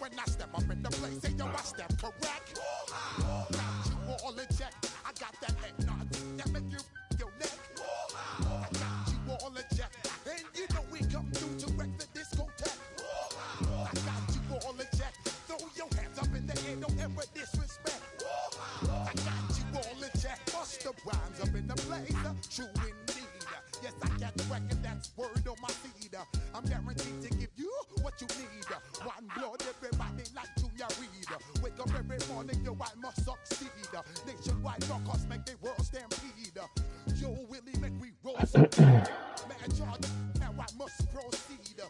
When I step up in the place, say yo, I step correct. Got you all in check. I got that head nod that make you your neck. I got you all in check, and you know we come through to wreck the discotheque. I got you all in check. Throw your hands up in the air, don't ever disrespect. I got you all in check. Bust the rhymes up in the place, true indeed. Yes, I got the record, that's word on my feed. I'm guaranteed to give you what you need. One blood, everybody like Junior Reed. Wake up every morning, yo, I must succeed. Nationwide rockers make the world stampede. Yo, Willie, make we roll some man, charge, now I must proceed.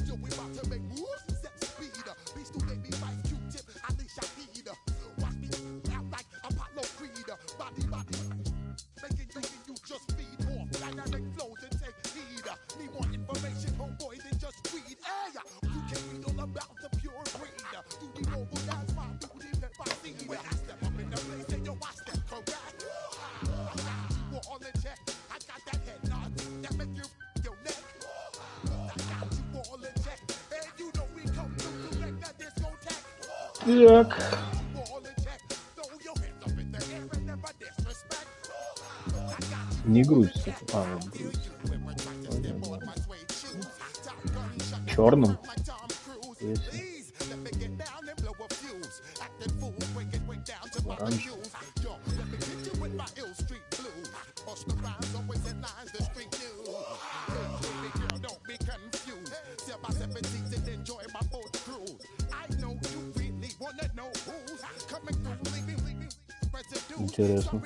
Yo, we about to make moves, set speed. Beast to make me fight Q-tip, Ali Shaheed. Watch me out like Apollo Creed. Body, making you just feed more dynamic flows and take heed. Need more information, homeboy, than just read. Hey, you can read all about the pure breed. Do the noble dance, my duty, let my seed. When I step up in the place, say yo, I step correct. I got you all in check. I got that head nod that make you your neck. I got you all in check, and you know we come through to wreck that discotheque. Так. Не грузится. А, вот грузится. Черным. Оранжевым. Интересно.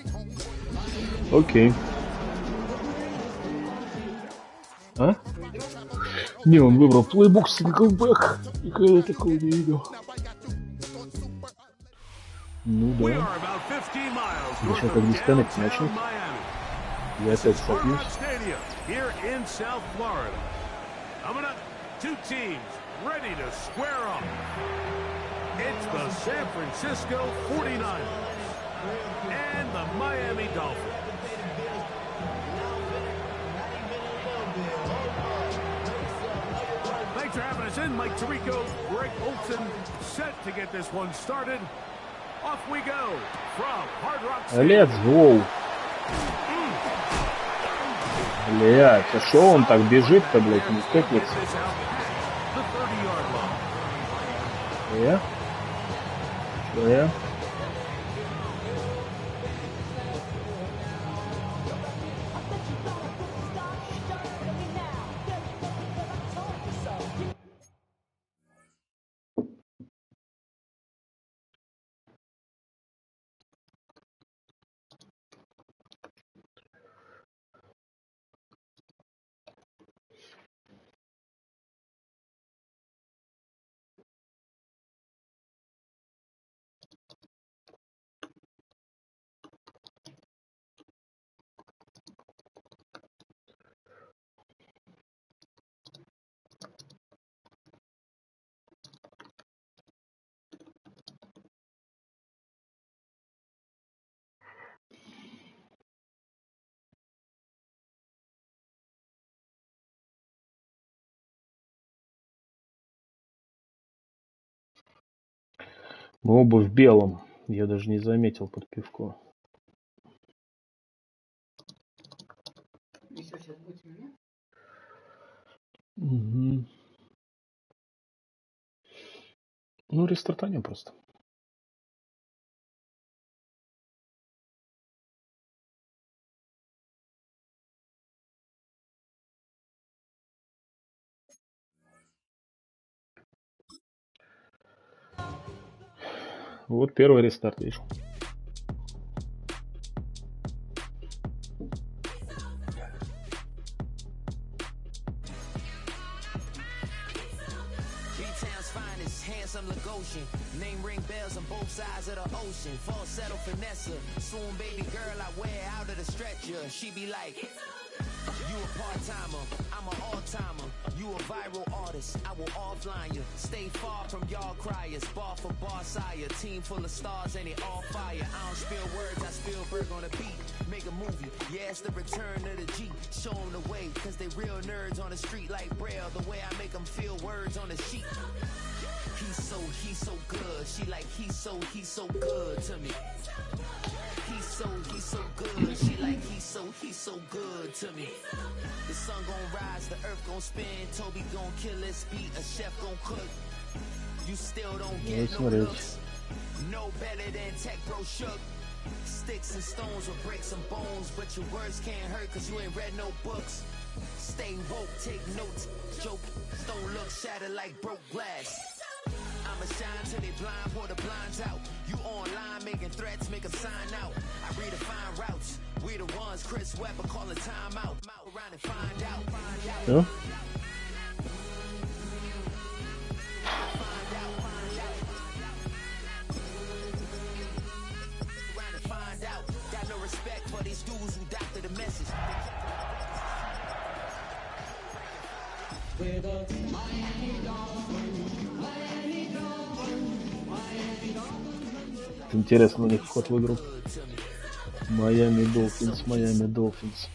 Окей. А? Не, он выбрал плейбук Синглбэк. Никогда такого не видел. Ну да. Еще как дисконнект начнет. Я опять сопьюсь. It's the San Francisco 49ers and the Miami Dolphins. Thanks for having us in, Mike Tirico, Greg Olson, set to get this one started. Off we go from Hard Rock Stadium. Let's go. Блять, а шо он так бежит-то, блять, не скатится? Yeah. Мы оба в белом. Я даже не заметил под пивко. Угу. Ну, рестартанем просто. Вот первый рестарт, видишь. Name ring bells on both sides of the ocean. Falsetto Vanessa, soon baby girl I wear out of the stretcher. She be like, You a part-timer, I'm an all-timer. You a viral artist, I will offline you. Stay far from y'all criers, bar for bar sire. Team full of stars and it all fire. I don't spill words, I spill Berg on a beat. Make a movie, yeah, it's the return of the G. Show them the way, cause they real nerds on the street like Braille. The way I make them feel words on the sheet. He's so good. She like he's so good to me. He's so good. She like he's so good to me. The sun gon' rise, the earth gon' spin. Toby gon' kill this beat, a chef gon' cook. You still don't get no looks. No better than Tech Bro Shook. Sticks and stones will break some bones, but your words can't hurt cause you ain't read no books. Stay woke, take notes. Joke, don't look shattered like broke glass. I'ma shine till they blind, pour the blinds out. You online making threats, make them sign out. I redefine routes. We the ones Chris Webber call a timeout. Around and find out. Все. Got no respect for these dudes who doctor the message. Интересно у них вход в игру. Miami Dolphins.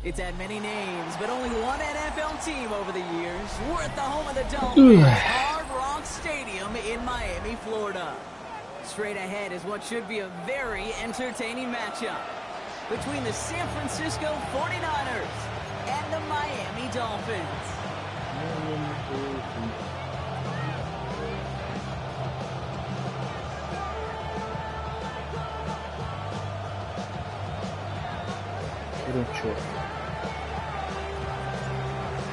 It's had many names, but only one NFL team over the years. We're at the home of the Dolphins, Hard Rock Stadium in Miami, Florida. Straight ahead is what should be a very entertaining matchup between the San Francisco 49ers and the Miami Dolphins.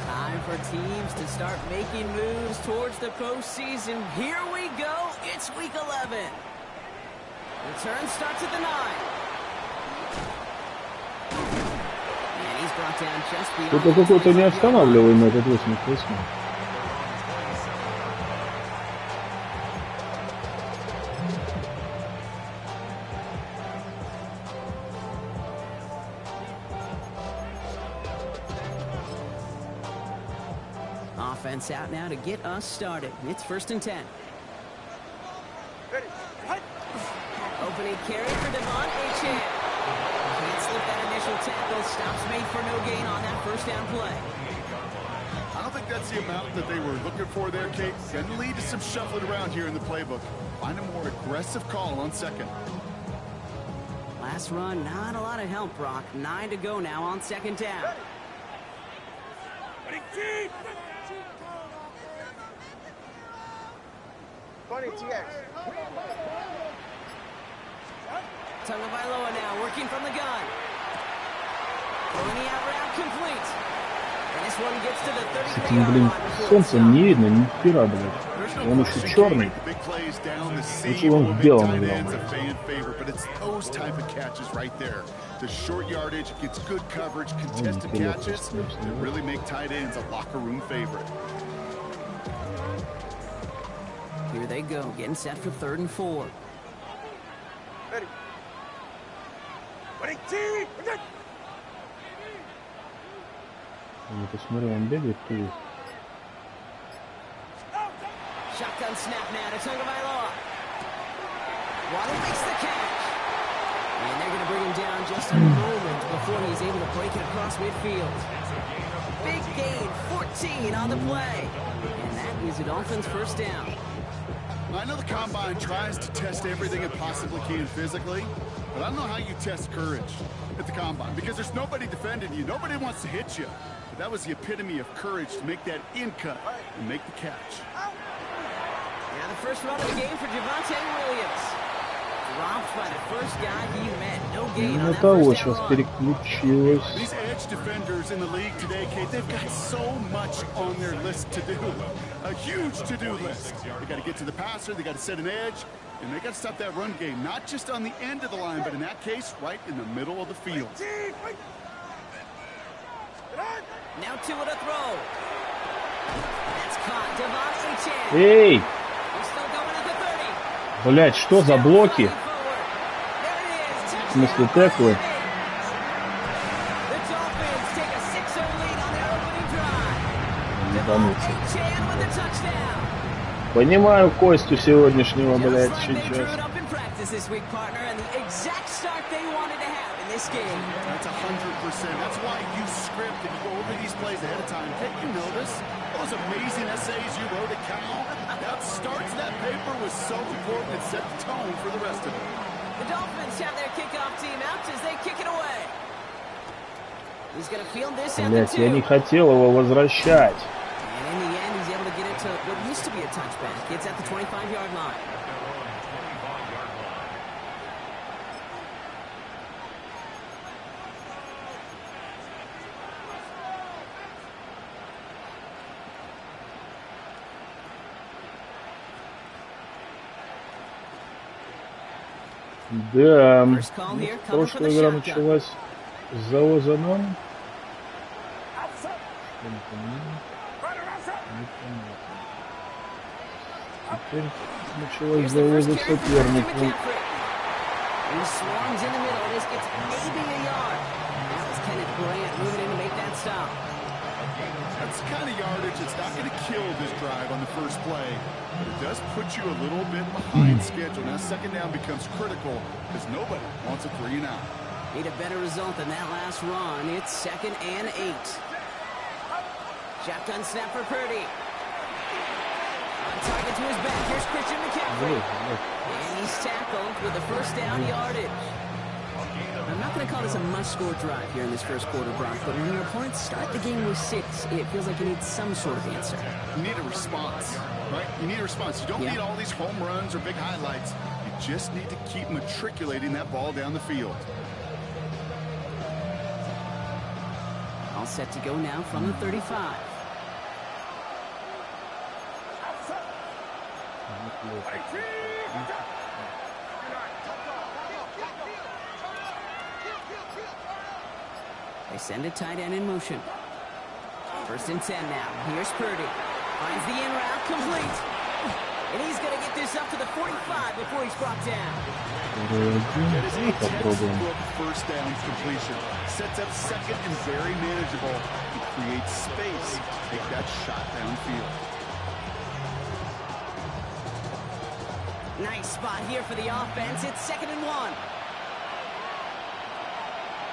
Time for teams to start making moves towards the postseason. Here we go. It's week 11. Return starts at the 9. And he's brought down just beyond. Кто-то какой-то неостанавливаемый этот 88. Offense out now to get us started. It's 1st and 10. Opening carry for Devontae Chan. Can't slip that initial tackle. Stops made for no gain on that first down play. I don't think that's the amount that they were looking for there, Kate. Going to lead to some shuffling around here in the playbook. Find a more aggressive call on second. Last run, not a lot of help, Brock. 9 to go now on 2nd down. Tagovailoa now working from the gun. Throwing the out route complete. And this one gets to the 33-yard Блин, line before солнцем не it's видно ни хера, блядь. Он еще черный. Лучше он в белом играл. But it's those type of catches right there. The short yardage gets good coverage, contested catches that really make tight ends a locker room favorite. Here they go, getting set for 3rd and 4. Я посмотрел, он бегает, то есть. Shotgun snap now to Tagovailoa. Waddle makes the catch. And they're going to bring him down just a moment before he's able to break it across midfield. Big gain, 14 on the play. And that is the Dolphins' 1st down. I know the Combine tries to test everything it possibly can physically, but I don't know how you test courage at the Combine because there's nobody defending you. Nobody wants to hit you. But that was the epitome of courage to make that in cut and make the catch. Now the first run of the game for Javonte Williams. Dropped by the first guy he met. No gain on that first down run. Переключилось. These edge defenders in the league today, Kate, they've got so much on their list to do. A huge to-do list. They got to get to the passer, they got to set an edge, and they got to stop that run game, not just on the end of the line, but in that case, right in the middle of the field. Now 2 at a throw. That's caught. Devontae Chan. Эй! He's still going at the 30. Блять, что за блоки? В смысле, теклы? The Dolphins take a ебануться. Понимаю Костю сегодняшнего, блядь, сейчас. That's 100%. That's why you script and you go over these plays ahead of time. Take you notice those amazing essays you wrote at Cal. That starts that paper was so important. It set the tone for the rest of it. The Dolphins have their kickoff team out as they kick it away. He's going to field this at the 2. Я не хотел его возвращать. And in the end, he's able to get it to what used to be a touchback. It's at the 25-yard line. Да, прошлая игра началась с завоза нон. Теперь началась с завоза соперника. That's kind of yardage. It's not going to kill this drive on the first play, but it does put you a little bit behind schedule. Now second down becomes critical because nobody wants a 3-and-out. Need a better result than that last run. It's 2nd and 8. Shotgun snap for Purdy. On target to his back. Here's Christian McCaffrey. And he's tackled with a first down yardage. I'm not going to call this a must-score drive here in this first quarter, Brock, but when your opponents start the game with 6, it feels like you need some sort of answer. You need a response, right? You need a response. You don't need all these home runs or big highlights. You just need to keep matriculating that ball down the field. All set to go now from the 35. They send a tight end in motion. 1st and 10 now. Here's Purdy. Finds the in route, complete. And he's going to get this up to the 45 before he's brought down. That is a textbook first down completion. Sets up second and very manageable. He creates space to take that shot downfield. Nice spot here for the offense. It's 2nd and 1.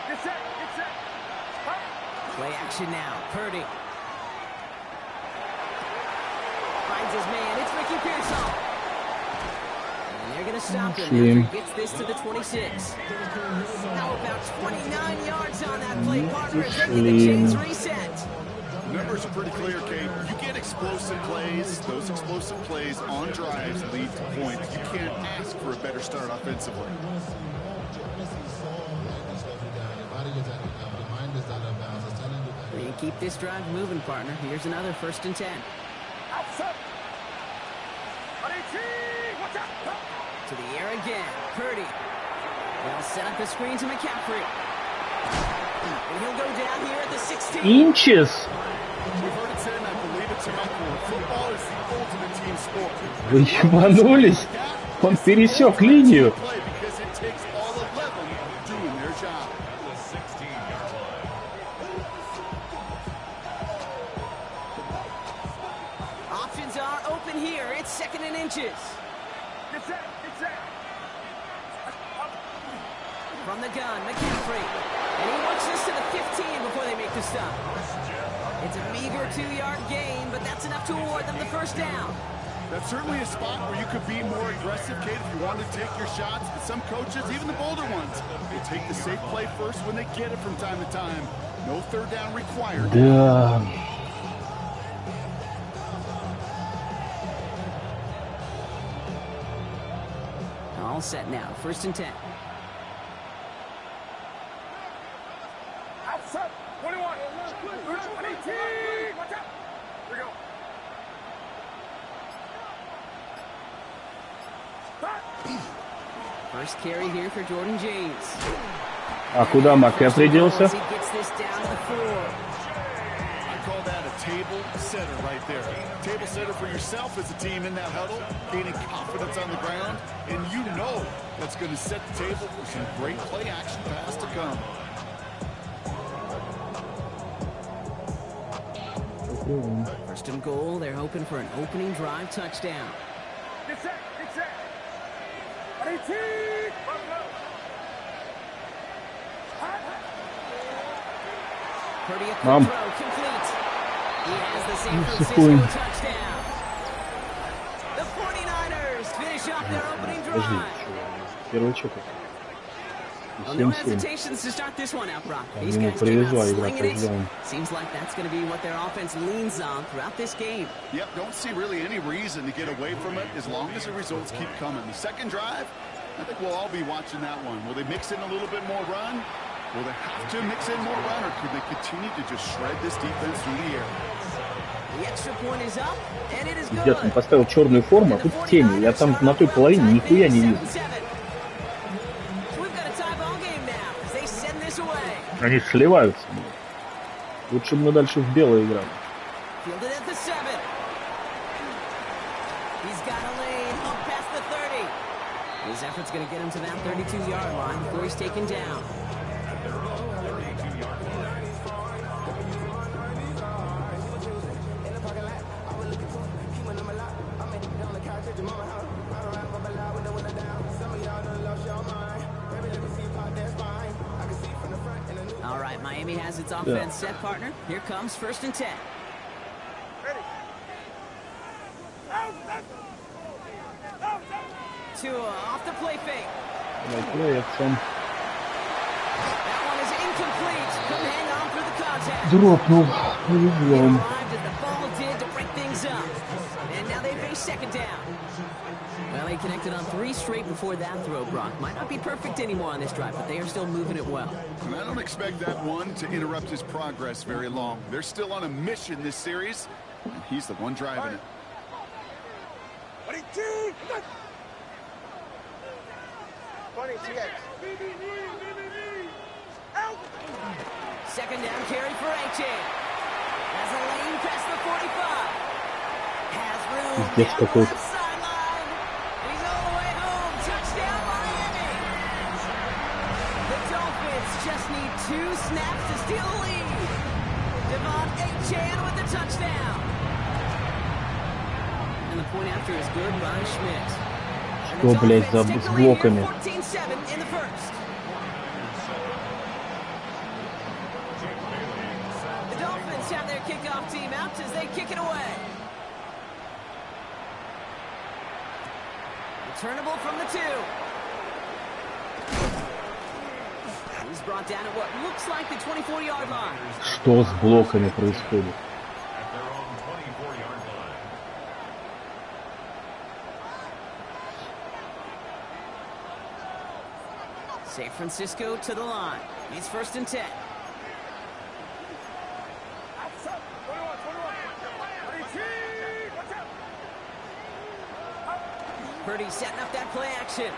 Get set, get set. Play action now. Purdy. Finds his man. It's Ricky Pearsall. And they're going to stop him after he gets this to the 26. Now about 29 yards on that play, partner, as they get the chains reset. The numbers are pretty clear, Kate. You get explosive plays. Those explosive plays on drives lead to points. You can't ask for a better start offensively. They keep this drive moving, partner. Here's another 1st and 10. To the air again. Purdy. They'll set up the screen to McCaffrey. And he'll go down here at the 16. Inches. We've heard it said, and I believe it to my core. Football is the ultimate team sport. Вы ебанулись? Он пересек линию. Because it takes all 11 doing their job. Options are open here. It's 2nd and inches. Get set, get set. From the gun, McCaffrey. And he works this to the 15 before they make the stop. It's a meager 2-yard gain, but that's enough to award them the first down. That's certainly a spot where you could be more aggressive, Kate, if you want to take your shots. But some coaches, even the bolder ones, will take the safe play first when they get it from time to time. No 3rd down required. Да. All set now. 1st and 10. Outside. 21. 18. Watch out. Here we go. First carry here for Jordan James. А куда МакКэфри делся? He gets this down to the 4. I call that a table setter right there. Table setter for yourself as a team in that huddle, gaining confidence on the ground, and you know that's going to set the table for some great play action pass to come. First and goal, they're hoping for an opening drive touchdown. Get set, get set. 18. Purdy a quick throw, complete. He has the San Francisco touchdown. The 49ers finish off their opening drive. Well, no hesitations to start this one out, Brock. These guys came out slinging it. Seems like that's going to be what their offense leans on throughout this game. Yep, don't see really any reason to get away from it as long as the results keep coming. The second drive, I think we'll all be watching that one. Will they mix in a little bit more run? Will they have to mix in more run, or could they continue to just shred this defense through the air? The extra point is up, and it is good. Пиздец, он поставил черную форму, а тут в тени. Я там на той половине нихуя не вижу. Они сливаются. Лучше бы мы дальше в белое играли. His effort's going to get him to that 32-yard line before he's taken down. All right, Miami has its offense set, partner. Here comes 1st and 10. Off the play fake. That one is incomplete. Couldn't hang on through the contact. Дропнул. Arrived as the ball did to break things up. And now they face 2nd down. Well, they connected on 3 straight before that throw, Brock. Might not be perfect anymore on this drive, but they are still moving it well. And I don't expect that one to interrupt his progress very long. They're still on a mission this series, and he's the one driving it. 2nd down carry for A-Chain. Has a lane past the 45. Has room down the left sideline. He's all the way home. Touchdown, Miami. The Dolphins just need 2 snaps to steal the lead. Devon A-Chain with the touchdown. And the point after is good by Schmidt. Что, блядь, с блоками? The Dolphins have their kickoff team out as they kick it away. Returnable from the 2. He's brought down at what looks like the 24-yard line. Что с блоками происходит? San Francisco to the line. It's 1st and 10. Purdy setting up that play action.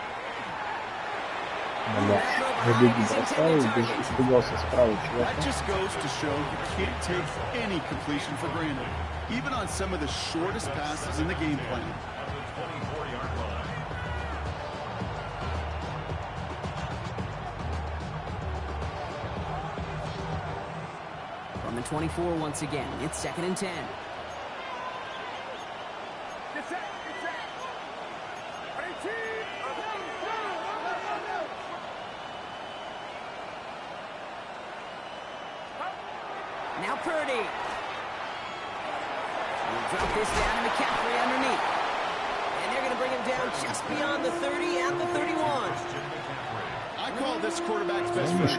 That just goes to show you can't take any completion for granted, even on some of the shortest passes in the game plan. From the 24 once again, it's 2nd and 10. Now Purdy. We'll drop this down to McCaffrey underneath. And they're going to bring him down just beyond the 30 at the 31. I call this quarterback's best friend.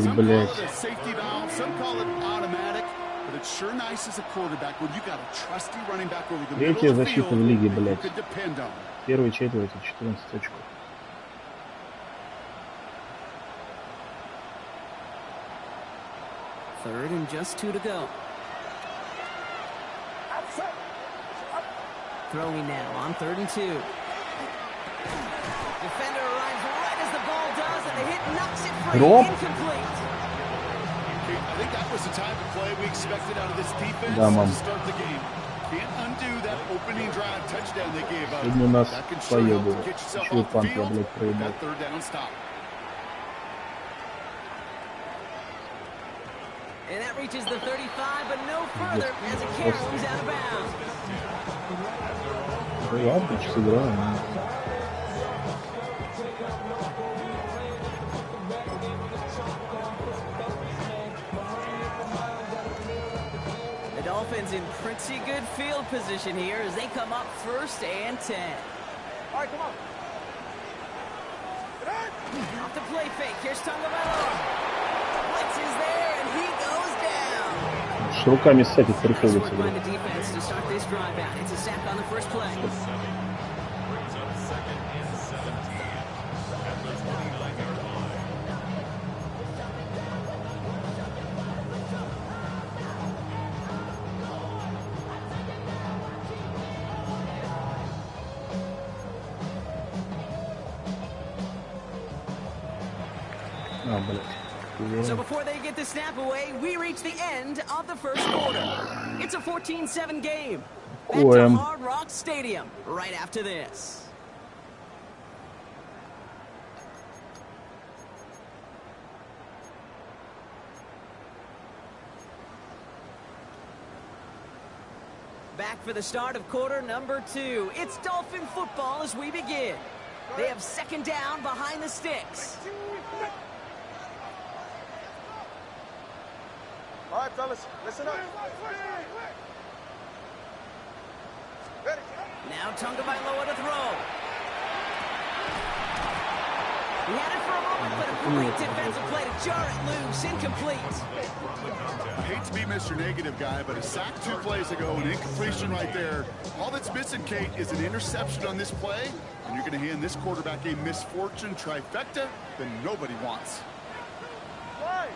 Some call it a safety valve, some call it automatic, but it's sure nice as a quarterback when you got a trusty running back over the middle of the field you could depend on. Первой четверти 14 очков. Third and just 2 to go. Throwing now on 3rd and 2. Defender arrives right as the ball does, and the hit knocks it free. Incomplete. I think that was the type of play we expected out of this defense to start the game. Can't undo that opening drive touchdown they gave up. That can sure help to get yourself off the field with that 3rd down stop. And that reaches the 35, but no further as it caroms out of bounds. Ну ладно, что сыграем. The Dolphins in pretty good field position here as they come up 1st and 10. All right, come on. Off the play fake. Here's Tagovailoa. Blitz is there, and he goes down. С руками сетить приходится. Nice work by the defense to start this drive out. It's a sack on the first play. So before they get the snap away, we reach the end of the first quarter. It's a 14-7 game. Back to Hard Rock Stadium right after this. Back for the start of quarter number 2. It's Dolphin football as we begin. They have 2nd down behind the sticks. All right, fellas, listen up. Ready. Now Tagovailoa to throw. He had it for a moment, but a great defensive play to jar it loose. Incomplete. I hate to be Mr. Negative guy, but a sack 2 plays ago, an incompletion right there. All that's missing, Kate, is an interception on this play, and you're going to hand this quarterback a misfortune trifecta that nobody wants. Right.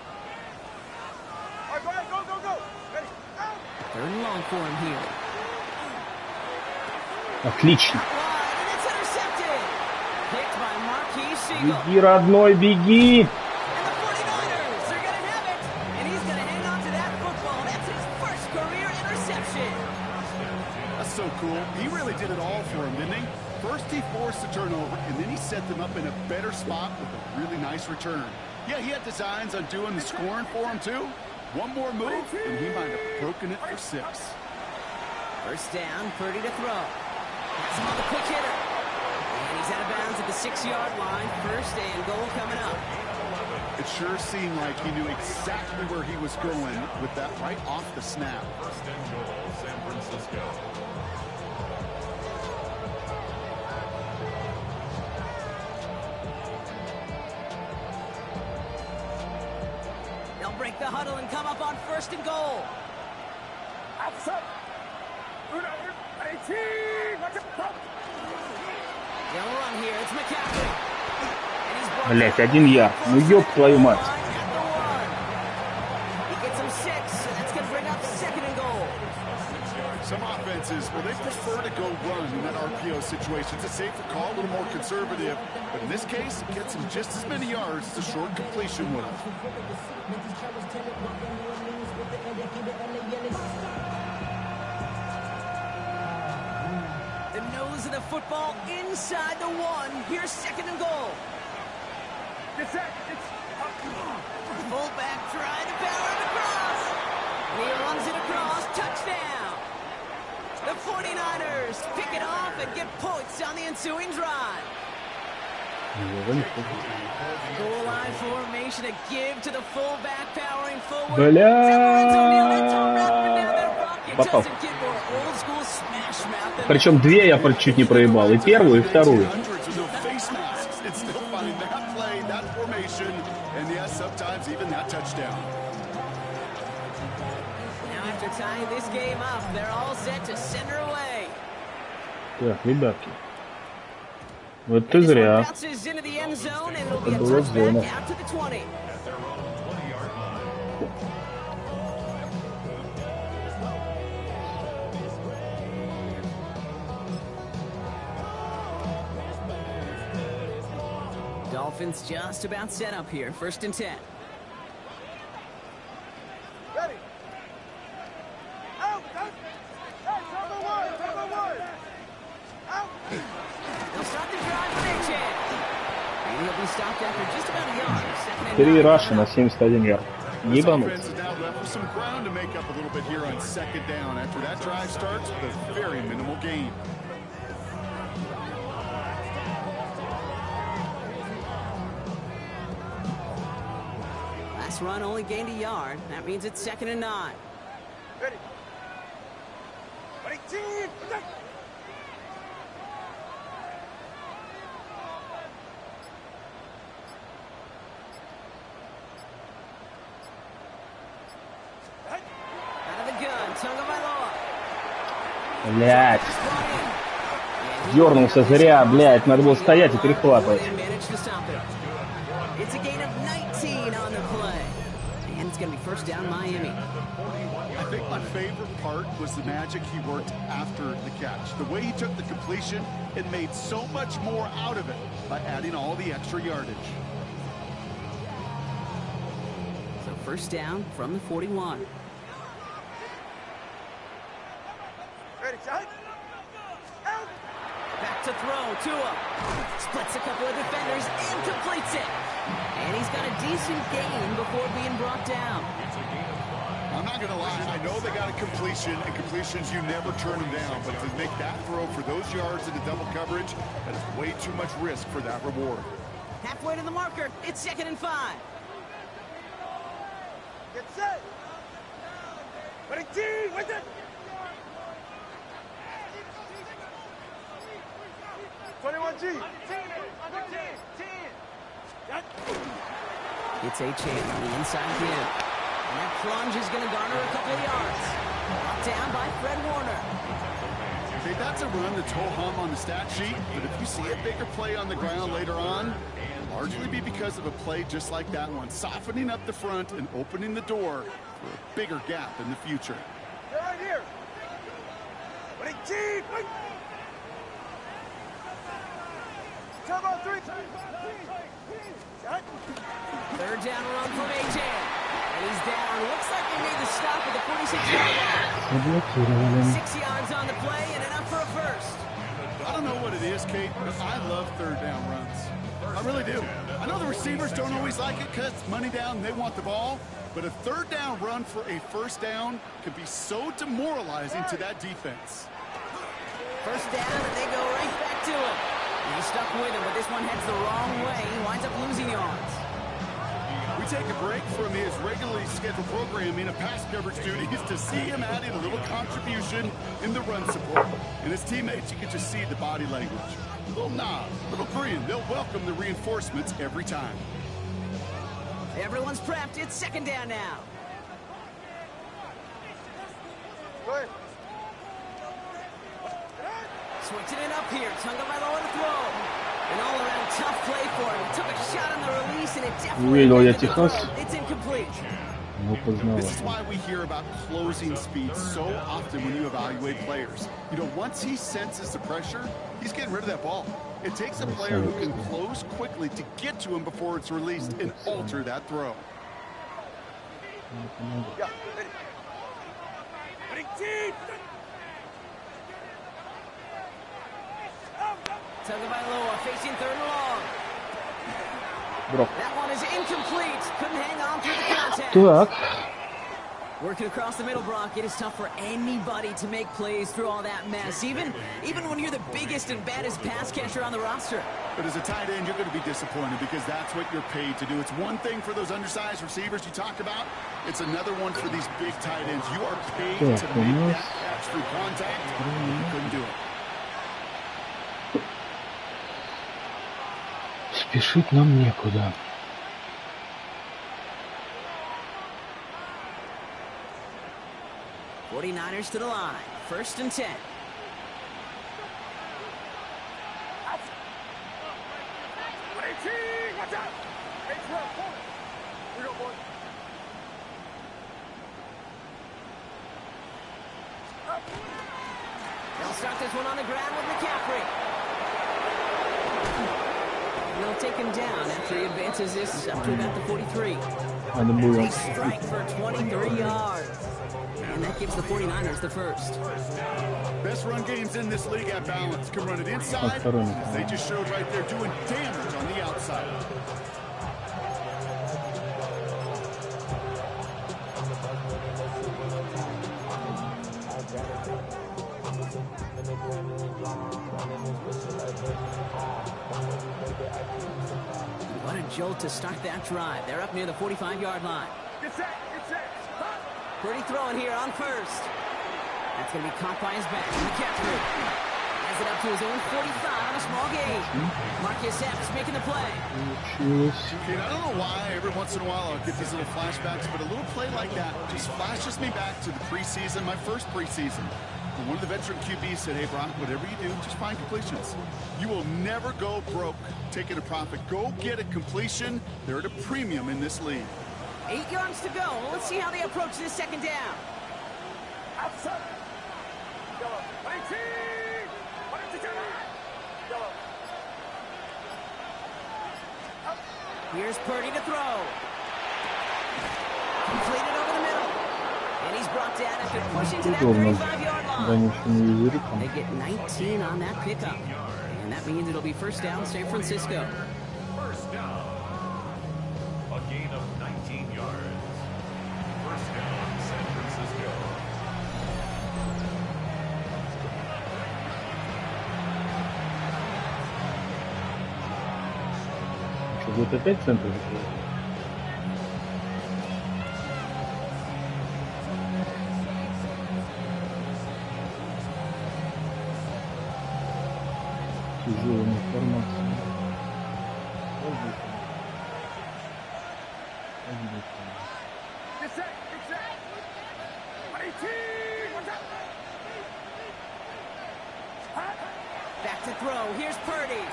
All right, go, go, go. Ready. Go. 3rd and long for him here. Отлично. And it's intercepted. Picked by Marquise Siegel. Беги, родной, беги. And the 49ers are going to have it. And he's going to hang on to that football. That's his first career interception. That's so cool. He really did it all for him, didn't he? First he forced the turnover, and then he set them up in a better spot with a really nice return. Yeah, he had designs on doing the scoring for him, too. One more move, and he might have broken it for 6. 1st down, Purdy to throw. That's him on the quick hitter. And he's out of bounds at the 6-yard line. 1st and goal coming up. It sure seemed like he knew exactly where he was going with that right off the snap. 1st and goal, San Francisco. They'll break the huddle and come up on 1st and goal. They'll run here. It's McCaffrey. And he's brought Блять, 1 ярд. Ну ёб твою мать. He gets him 6, and that's going to bring up 2nd and goal. Some offenses, well, they prefer to go run in that RPO situation. It's a safer call, a little more conservative. But in this case, it gets him just as many yards as a short completion would have. The nose of the football inside the 1. Here's 2nd and goal. Fullback trying to power it across. And he runs it across. Touchdown. The 49ers pick it off and get points on the ensuing drive. Goal line formation, a give to the fullback powering forward. Попал. Причем 2 я чуть не проебал. И первую, и вторую. Так, ребятки. Вот ты зря. Это была зона. Dolphins just about set up here. 1st and 10. Ready. Out. Hey, cover one. Out. They'll start the drive with their chance. And he'll be stopped after just about a yard. 3 раша на 71 ярд. Ебануться. Is now left with some ground to make up a little bit here on second down after that drive starts with a very minimal gain. Last run only gained a yard. That means it's 2nd and 9. Ready. Ready, team. Out of the gun, Tagovailoa. Блядь. Дернулся зря, блядь. Надо было стоять и перехватывать. It's a gain of 19 on the play. And it's going to be first down Miami. I think my favorite part was the magic he worked after the catch. The way he took the completion and made so much more out of it by adding all the extra yardage. So first down from the 41. Ready, shot. Back to throw, Tua. Splits a couple of defenders and completes it. And he's got a decent gain before being brought down. I'm not going to lie, I know they got a completion, and completions, you never turn them down. But to make that throw for those yards into double coverage, that is way too much risk for that reward. Halfway to the marker, it's 2nd and 5. Get set. Ready, team. With it. It's a chance on the inside here. And that plunge is going to garner a couple of yards. Brought down by Fred Warner. Okay, that's a run that's ho-hum on the stat sheet, but if you see a bigger play on the ground later on, it'll largely be because of a play just like that one, softening up the front and opening the door for a bigger gap in the future. They're right here. Ready, team. Wait. Come on, 3. Shot. Third down run from A.J. And he's down. Looks like they made the stop at the 46-yard line. 6 yards on the play and enough for a first. I don't know what it is, Kate, but I love third down runs. I really do. I know the receivers don't always like it because it's money down and they want the ball, but a third down run for a first down can be so demoralizing to that defense. First down, and they go right back to him. He's stuck with him, but this one heads the wrong way. He winds up losing yards. We take a break from his regularly scheduled programming of pass coverage duties to see him adding a little contribution in the run support. And his teammates, you can just see the body language. A little nod, a little grin. They'll welcome the reinforcements every time. Everyone's prepped. It's 2nd down now. Go ahead. Switching it up here. Tagovailoa to throw. An all-around tough play for him. He took a shot on the release, and it definitely it's incomplete. This is why we hear about closing speed so often when you evaluate players. You know, once he senses the pressure, he's getting rid of that ball. It takes a player who can close quickly to get to him before it's released and alter that throw. Yeah, ready. Ready, team. Tagovailoa facing 3rd and long. Бро. That one is incomplete. Couldn't hang on through the contact. Так. Working across the middle, Brock, it is tough for anybody to make plays through all that mess, even when you're the biggest and baddest pass catcher on the roster. But as a tight end, you're going to be disappointed because that's what you're paid to do. It's one thing for those undersized receivers you talk about. It's another one for these big tight ends. You are paid to make that catch through contact. You couldn't do it. Спешить нам некуда. '49ers to the line. 1st and 10. Watch out! Hey, 12, forward. We go, boy. They'll start this one on the ground with McCaffrey. They'll take him down after he advances this up to about the 43. They strike for 23 yards. And that gives the 49ers the first. Best run games in this league at balance. Can run it inside. They just showed right there doing damage on the outside. jolt to start that drive. They're up near the 45-yard line. Get set. Purdy throwing here on first. That's going to be caught by his back. McCaffrey has it up to his own 45 on a small gain. Marcus Epps making the play. Kate, I don't know why every once in a while I'll get these little flashbacks, but a little play like that just flashes me back to the preseason, my first preseason. And one of the veteran QBs said, hey, Brock, whatever you do, just find completions. You will never go broke taking a profit. Go get a completion. They're at a premium in this league. 8 yards to go. Let's see how they approach this second down. Outside. Go. 19. Here's Purdy to throw. Completed over the middle. And he's brought down after pushing to that 35-yard line. They get 19 on that pickup. And that means it'll be first down San Francisco. First down. A gain of 19 yards. First down San Francisco. Будет опять центр? Тяжелая информация. Back to throw. Here's Purdy.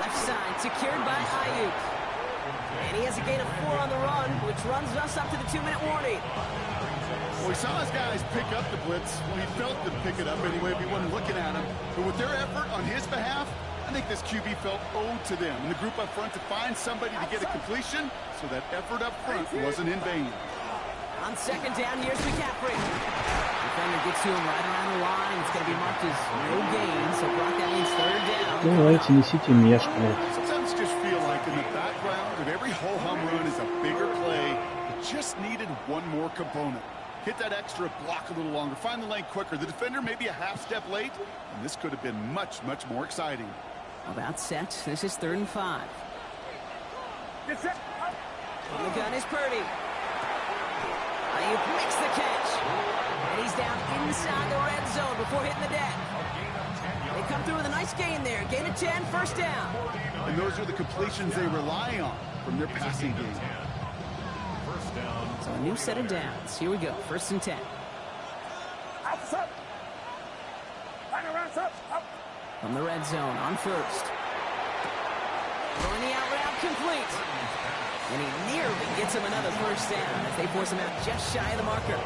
Left side secured by Ayuk. And he has a gain of 4 on the run, which runs us up to the 2-minute warning. Well, we saw his guys pick up the blitz. Well, he felt them pick it up anyway if he wasn't looking at him. But with their effort on his behalf, I think this QB felt owed to them and the group up front to find somebody to get a completion, so that effort up front wasn't in vain. On second down, here's McCaffrey. Defender gets to him right around the line. It's going to be marked as no gain, so Brock, that means third down. Давайте, несите мешку. Sometimes just feel like in the background of every ho-hum run is a bigger play. It just needed one more component. Hit that extra block a little longer. Find the lane quicker. The defender may be a half step late, and this could have been much, much more exciting. About set. This is 3rd and 5. Get set. On the gun is Purdy. Ayuk makes the catch. And he's down inside the red zone before hitting the deck. They come through with a nice gain there. Gain of 10, first down. And those are the completions they rely on from their passing game. First down. So a new set of downs. Here we go. 1st and 10. Outside. Up. From the red zone on first. Throwing the out route complete. And he nearly gets him another first down as they force him out just shy of the marker.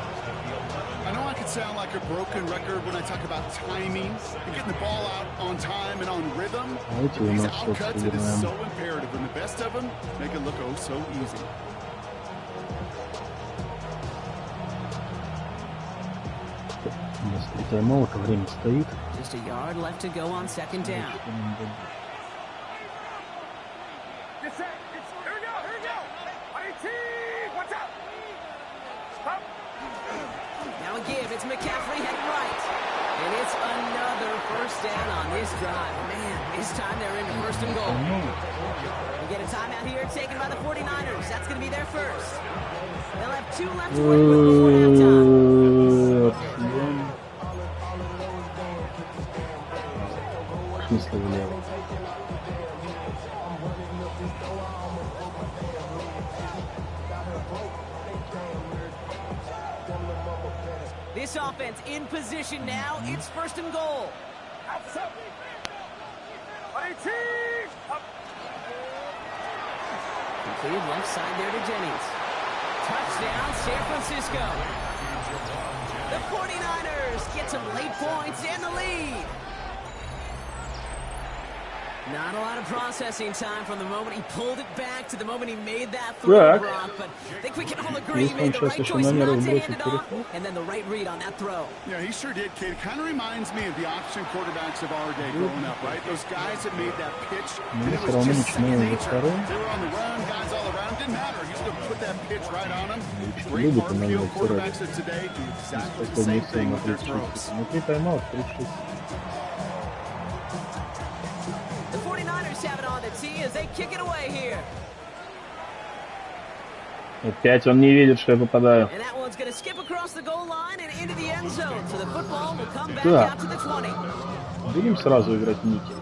I know I could sound like a broken record when I talk about timing and getting the ball out on time and on rhythm. These outcuts, it is so imperative, and the best of them make it look oh so easy. Тайм-аута, время стоит. Just a yard left to go on second down. Get set. Here we go. 18. Watch out. Stop. Now a give. It's McCaffrey heading right. And it's another first down on this drive. Man, this time they're into 1st and goal. We get a timeout here taken by the 49ers. That's going to be their first. They'll have 2 left to work with before halftime. This offense in position now. It's 1st and goal. Outside. 18. Up. Completed left side there to Jennings. Touchdown, San Francisco. The 49ers get some late points and the lead. Not a lot of processing time from the moment he pulled it back to the moment he made that throw, Brock, but I think we can all agree he made the right choice not to hand it off, and then the right read on that throw. Yeah, he sure did, kid. It kind of reminds me of the option quarterbacks of our day growing up, right? Those guys that made that pitch, and it was just second nature. They were on the run, guys all around. Didn't matter. He's going to put that pitch right on them. Great RPO quarterbacks of today do exactly the same thing with their throws. The 49ers have it on the tee as they kick it away here. Опять он не видит, что я попадаю. Так. Будем сразу играть Ники.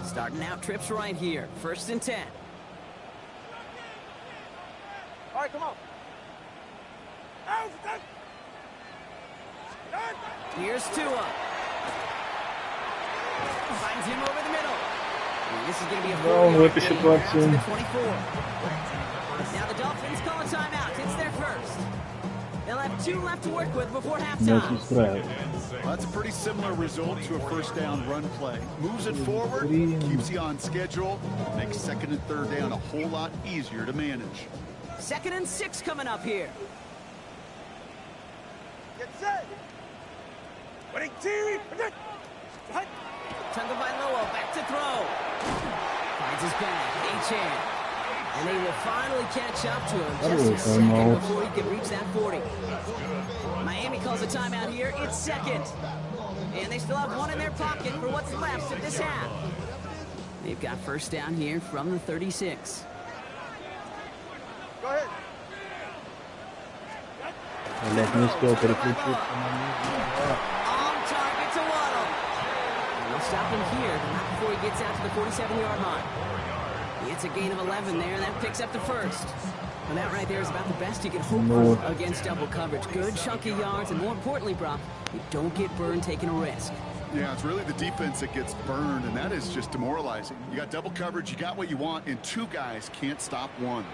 Starting out trips right here. 1st and 10. All right, come on. Here's Tua. Finds him over the middle. And this is going to be a 4-yard gain out to the 24. Now the Dolphins call a timeout. It's their first. They'll have 2 left to work with before halftime. Well, that's a pretty similar result to a first down run play. Moves it forward, keeps you on schedule, makes 2nd and 3rd down a whole lot easier to manage. 2nd and 6 coming up here. Get set. Winning team. Tagovailoa back to throw. Finds his back. H-hand. And they will finally catch up to him just a second before he can reach that 40. Miami calls a timeout here. It's 2nd. And they still have 1 in their pocket for what's left of this half. They've got 1st down here from the 36. Go ahead. On target to Waddle. And they'll stop him here, but not before he gets out to the 47-yard line. It's a gain of 11 there, and that picks up the 1st. And that right there is about the best you can hope for against double coverage. Good chunky yards, and more importantly, Brock, you don't get burned taking a risk. Yeah, it's really the defense that gets burned, and that is just demoralizing. You got double coverage, you got what you want, and 2 guys can't stop 1.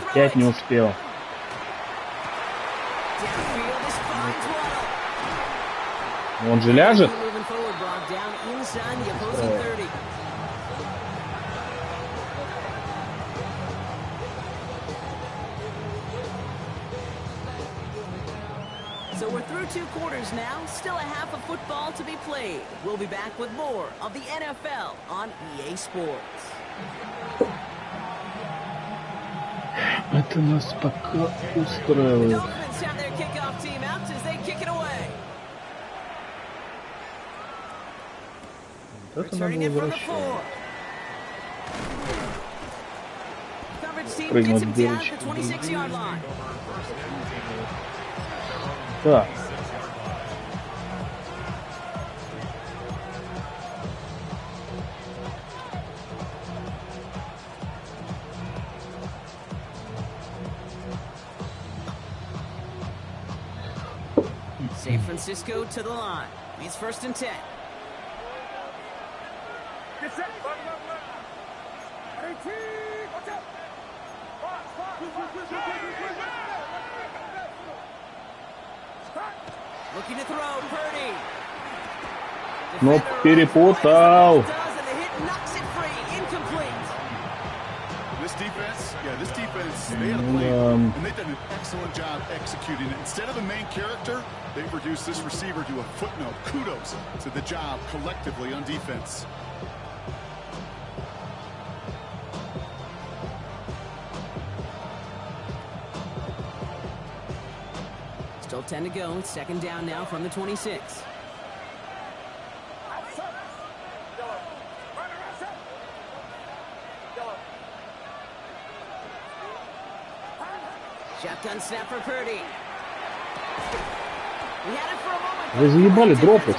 Опять не успел. Он же ляжет? So we're through 2 quarters now, still a half of football to be played. We'll be back with more of the NFL on EA Sports. Это нас пока устраивает. Вот это надо возвращать. Прыгнуть в дырочку. Так. San Francisco to the line. It's 1st and 10. Get set. Looking to throw, Purdy. Ну, перепутал. This defense, they had a plan, and they've done an excellent job executing it. Instead of the main character, they've reduced this receiver to a footnote. Kudos to the job collectively on defense. Still 10 to go. It's 2nd down now from the 26. Shotgun snap for Purdy. Вы заебали дропать.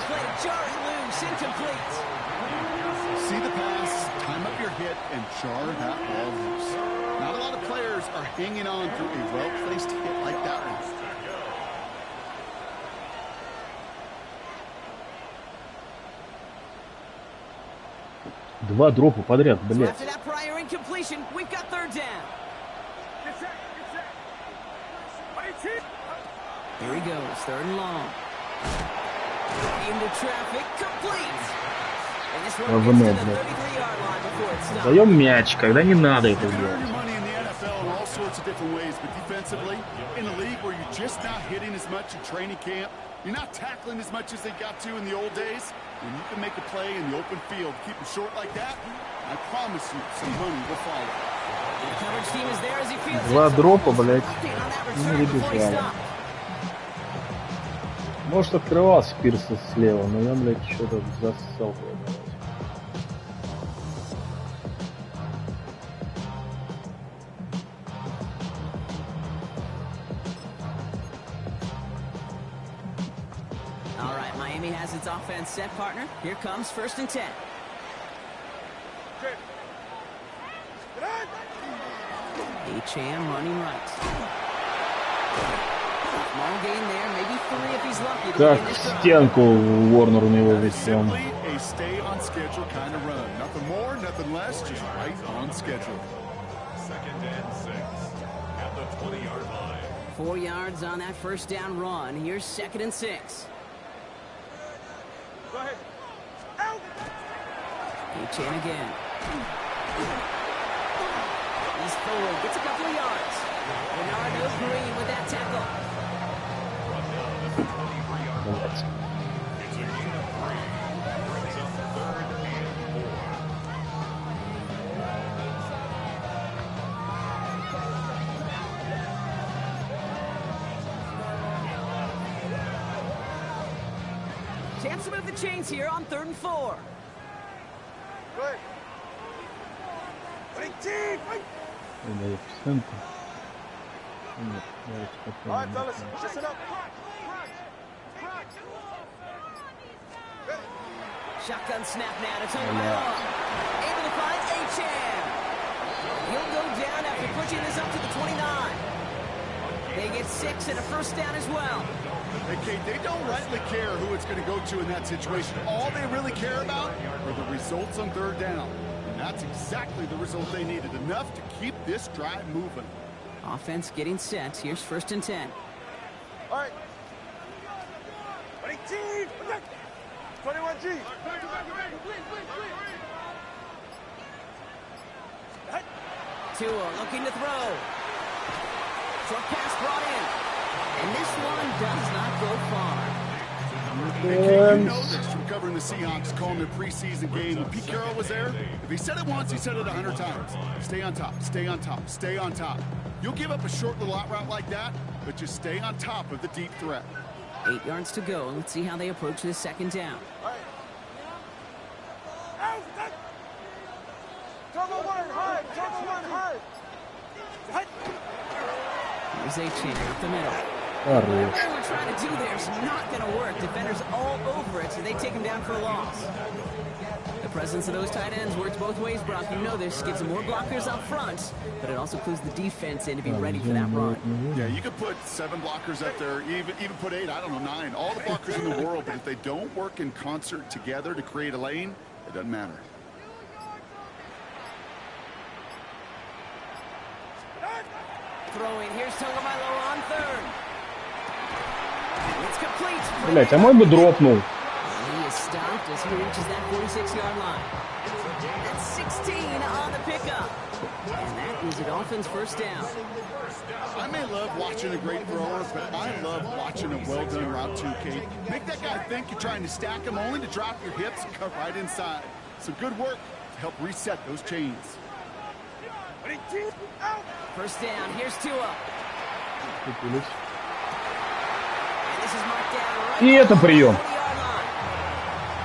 See the pass, time up your hit, and jar that ball loose. Not a lot of players are hanging on through a well-placed hit like that one. Два дропа подряд, блядь. Here he goes, 3rd and long. Into traffic, complete. And this one gets to the 33-yard line before it stops. Даем мяч, когда не надо это делать. In a league where you're just not hitting as much in training camp, you're not tackling as much as they got to in the old days, when you can make a play in the open field, keep it short like that, I promise you some money will follow. Два дропа, блядь, не ребята. Может, открывался Пирса слева, но я, блядь, что-то зассал. All right, Miami has its offense set, partner. Here comes 1st and 10. Achane running right. Small gain there, maybe 3 if he's lucky. Как в стенку Уорнер на его висел. A stay on schedule kind of run. Nothing more, nothing less, just right on schedule. 2nd and 6 at the 20-yard line. 4 yards on that 1st down run. Here's 2nd and 6. Go ahead. Achane again. He's forward, gets a couple of yards. Bernardo Green with that tackle. It's a gain of 3. Brings up 3rd and 4. Chance to move the chains here on 3rd and 4. Good. Team, fight. All right, fellas, listen up. Shotgun snap now to Tagovailoa. Able to find Achane. He'll go down after pushing this up to the 29. They get 6 and a 1st down as well. Hey, Kate, they don't rightly care who it's going to go to in that situation. All they really care about are the results on 3rd down. And that's exactly the result they needed, enough to keep this drive moving. Offense getting set. Here's 1st and 10. All right. Team, 21G. Tua looking to throw. Short pass brought in. And this one does not go far. Hey, you know this from covering the Seahawks, calling their preseason game. When Pete Carroll was there, if he said it once, he said it 100 times. Stay on top, stay on top, stay on top. You'll give up a short little out route like that, but just stay on top of the deep threat. 8 yards to go. Let's see how they approach this 2nd down. Turbo one hard. Here's Achane up the middle. Хорош. Whatever we're trying to do there is not going to work. Defenders all over it, so they take him down for a loss. The presence of those tight ends works both ways, Brock. You know this. Gives them more blockers up front, but it also clues the defense in to be ready for that run. Yeah, you could put 7 blockers up there, even put 8, I don't know, 9. All the blockers in the world, but if they don't work in concert together to create a lane, it doesn't matter. Throwing. Here's Tagovailoa on 3rd. It's complete. Блять, а мой бы дропнул. He is stopped as he reaches that 46-yard line. That's 16 on the pickup. And that is a Dolphins 1st down. I may love watching a great thrower, but I love watching a well-done route too, Kate. Make that guy think you're trying to stack him only to drop your hips and cut right inside. So good work to help reset those chains. 1st down. Here's Tua. And this is marked down right И это прием.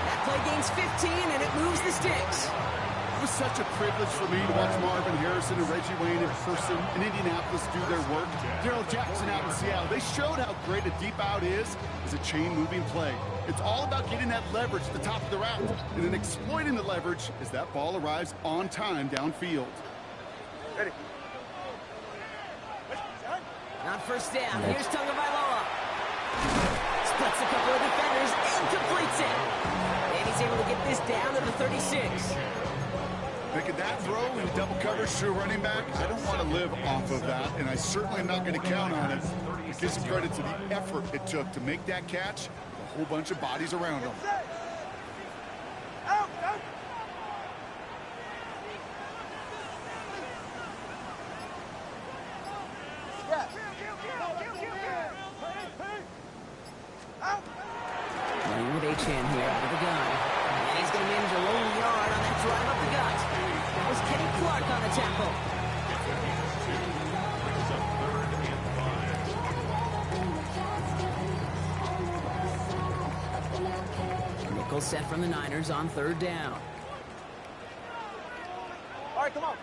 That play gains 15, and it moves the sticks. It was such a privilege for me to watch Marvin Harrison and Reggie Wayne in person in Indianapolis do their work. Darrell Jackson out in Seattle. They showed how great a deep out is as a chain-moving play. It's all about getting that leverage at the top of the route and then exploiting the leverage as that ball arrives on time downfield. Ready. On 1st down, here's Tagovailoa. Splits a couple of defenders and completes it. And he's able to get this down to the 36. Making that throw in double coverage to a running back, I don't want to live off of that, and I certainly am not going to count on it. Give some credit to the effort it took to make that catch, a whole bunch of bodies around him. Out. Playing with Achane here out of the gun. And he's going to manage a low yard on that drive up the gut. That was Kenny Clark on the tackle. will set from the Niners on 3rd down. All right, come on.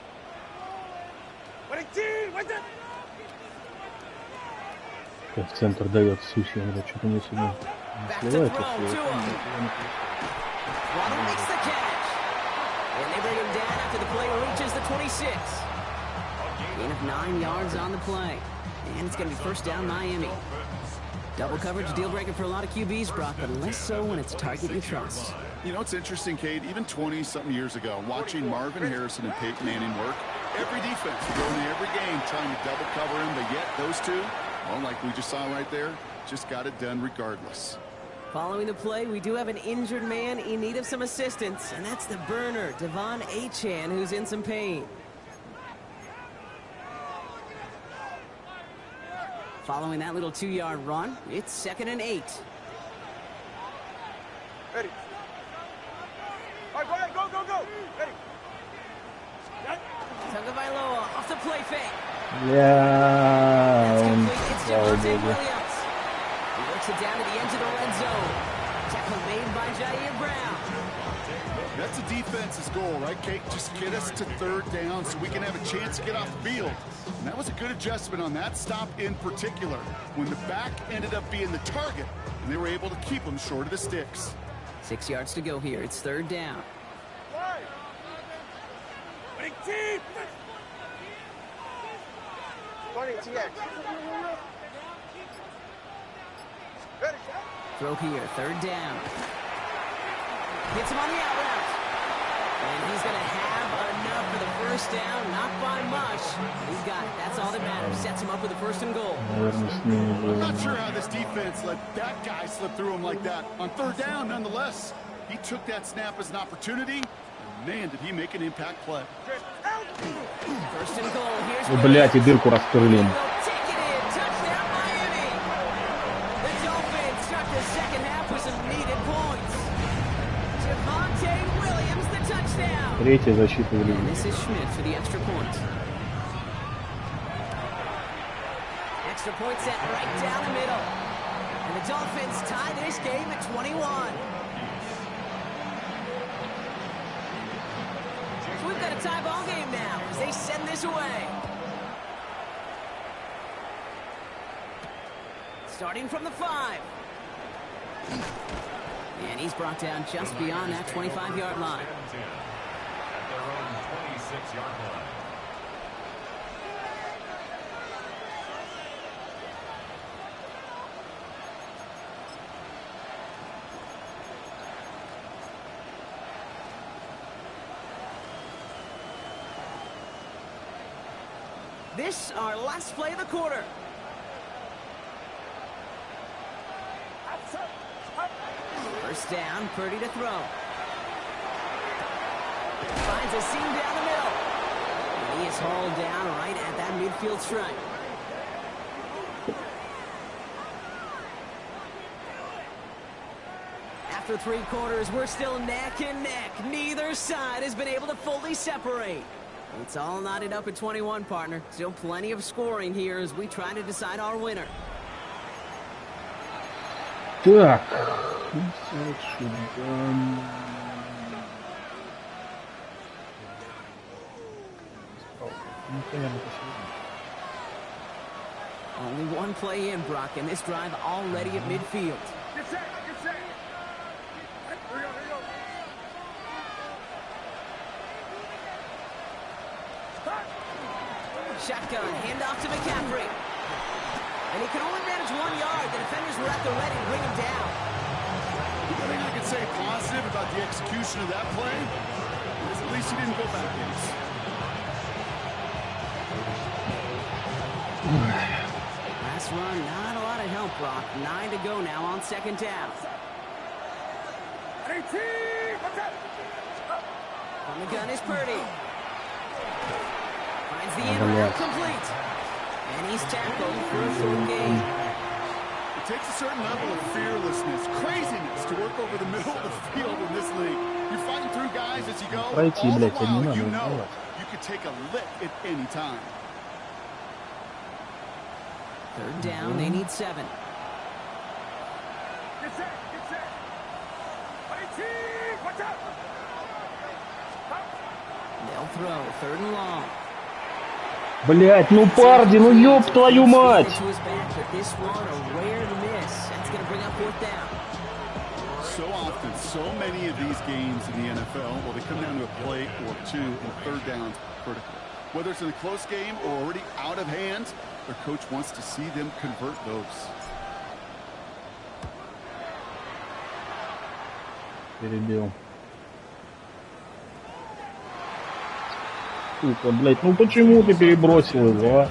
В центр дает сущий, он что-то не сюда не сливает. Waddle makes the catch. And they bring him down after the play reaches the 26. Gain of 9 yards on the play. And it's going to be 1st down Miami. Double coverage deal breaker for a lot of QBs, Brock, but less so when it's a target you trust. You know, it's interesting, Kate, even 20-something years ago, watching Marvin Harrison and Peyton Manning work, every defense would go into every game trying to double cover him, but yet those two, well, like we just saw right there, just got it done regardless. Following the play, we do have an injured man in need of some assistance, and that's the burner, Devon Achane, who's in some pain. Following that little 2-yard run, it's 2nd and 8. Ready. All right, go ahead, go, go, go. Ready. Tagovailoa off the play fake. Yeah. It's Javonte Williams. He works it down to the edge of the red zone. Tackle made by Jair Brown. That's the defense's goal, right, Kate? Just get us to 3rd down so we can have a chance to get off the field. And that was a good adjustment on that stop in particular, when the back ended up being the target, and they were able to keep him short of the sticks. 6 yards to go here. It's 3rd down. Big team. 20 TX. Ready. Throw here, 3rd down. Gets him on the out route. And he's going to have enough for the 1st down. Not by much. He's got it. That's all that matters. Sets him up with a 1st and goal. I'm not sure how this defense let that guy slip through him like that. On 3rd down, nonetheless, he took that snap as an opportunity. And man, did he make an impact play. 1st and goal. Here's Блять, и дырку раскрыли. Take it in. Touchdown, Miami. The Dolphins start the 2nd half with some needed points. Javonte Williams, the touchdown. 3-я защита в лиге. This is Schmidt for the extra point. Extra point set right down the middle. And the Dolphins tie this game at 21. So we've got a tie ball game now as they send this away. Starting from the 5. And he's brought down just beyond that 25-yard line. At their own 26-yard line. This our last play of the quarter. First down, Purdy to throw. Finds a seam down the middle. And he is hauled down right at that midfield stripe. After 3 quarters, we're still neck and neck. Neither side has been able to fully separate. It's all knotted up at 21, partner. Still plenty of scoring here as we try to decide our winner. Так. Only one play in, Brock, and this drive already at midfield. Get set, get set. Here we go, here we go. Shotgun, handoff to McCaffrey. And he can only manage 1 yard. The defenders were at the ready to bring him down. The thing I can say positive about the execution of that play is at least he didn't go backwards. Last run, not a lot of help, Brock. 9 to go now on 2nd down. 18, what's that? On the gun is Purdy. Finds the end route complete. And he's tackled for a short gain. It takes a certain level of fearlessness, craziness to work over the middle of the field in this league. You're fighting through guys as you go. Пройти, All the блядь, не while, надо you know делать. you could take a lick at any time. 3rd down, they need 7. Get set, get set. They'll throw, 3rd and long. Блять, ну Парди, ну ёб твою мать! To his back, but this one a rare miss. That's going to bring up 4th down. So often, so many of these games in the NFL, well, they come down to a play or two, and 3rd downs critical. Whether it's in a close game or already out of hand, their coach wants to see them convert those. Перебил. Сука, блять, ну почему ты перебросил его, а?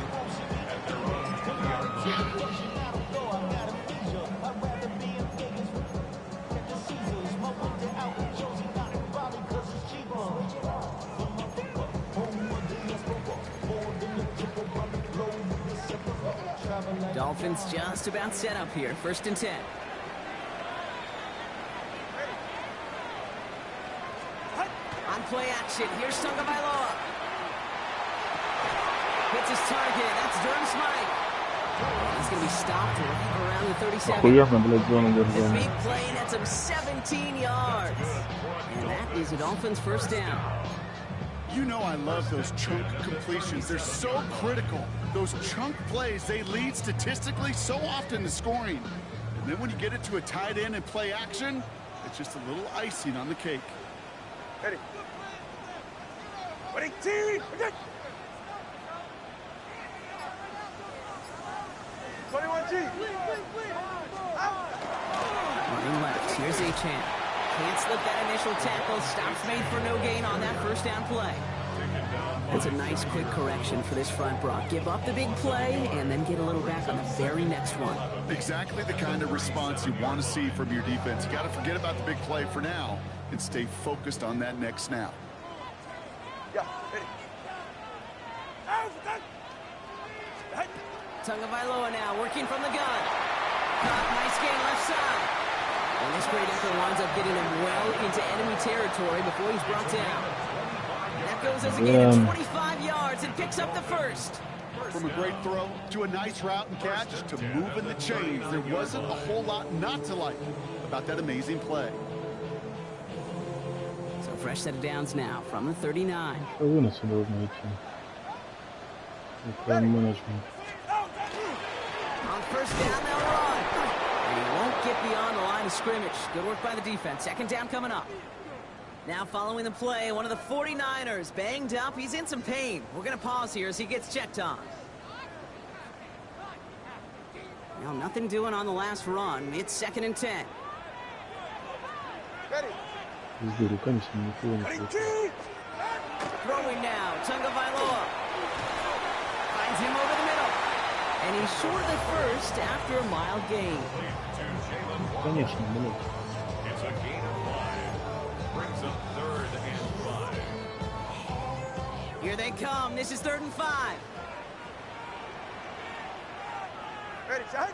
Dolphins just about set up here. 1st and 10. On play action, here's Tagovailoa. Hits his target. That's Durham Smythe. He's going to be stopped around the 37. Охуенно, блядь, зона The держания. big play nets him 17 yards. And that is the Dolphins' 1st down. You know I love those chunk completions. They're so critical. Those chunk plays, they lead statistically so often to scoring. And then when you get it to a tight end and play action, it's just a little icing on the cake. Ready. Ready, team. 21G. Running left, here's Achane. Can't slip that initial tackle. Stops made for no gain on that 1st down play. That's a nice quick correction for this front, Brock. Give up the big play and then get a little back on the very next one. Exactly the kind of response you want to see from your defense. You got to forget about the big play for now and stay focused on that next snap. Yeah, ready. Tagovailoa now working from the gun. Nice gain left side. And this great effort winds up getting him well into enemy territory before he's brought down. That goes as a gain of 25 yards and picks up the 1st. From a great throw to a nice route and catch to moving the chains, there wasn't a whole lot not to like about that amazing play. So fresh set of downs now from the 39. Вынос должен идти. Менеджмент. On 1st down, they'll run. And he won't get beyond the line of scrimmage. Good work by the defense. 2nd down coming up. Now following the play, one of the 49ers banged up. He's in some pain. We're going to pause here as he gets checked on. Now nothing doing on the last run. It's 2nd and 10. Ready. Везде руками с ним никого не Ready, слышно. team. Throwing now, Tagovailoa. Finds him over the middle. And he's short of the 1st after a mild gain. Конечно, блядь. It's a gain of 5. Brings up 3rd and 5. Here they come. This is 3rd and 5. Ready, set.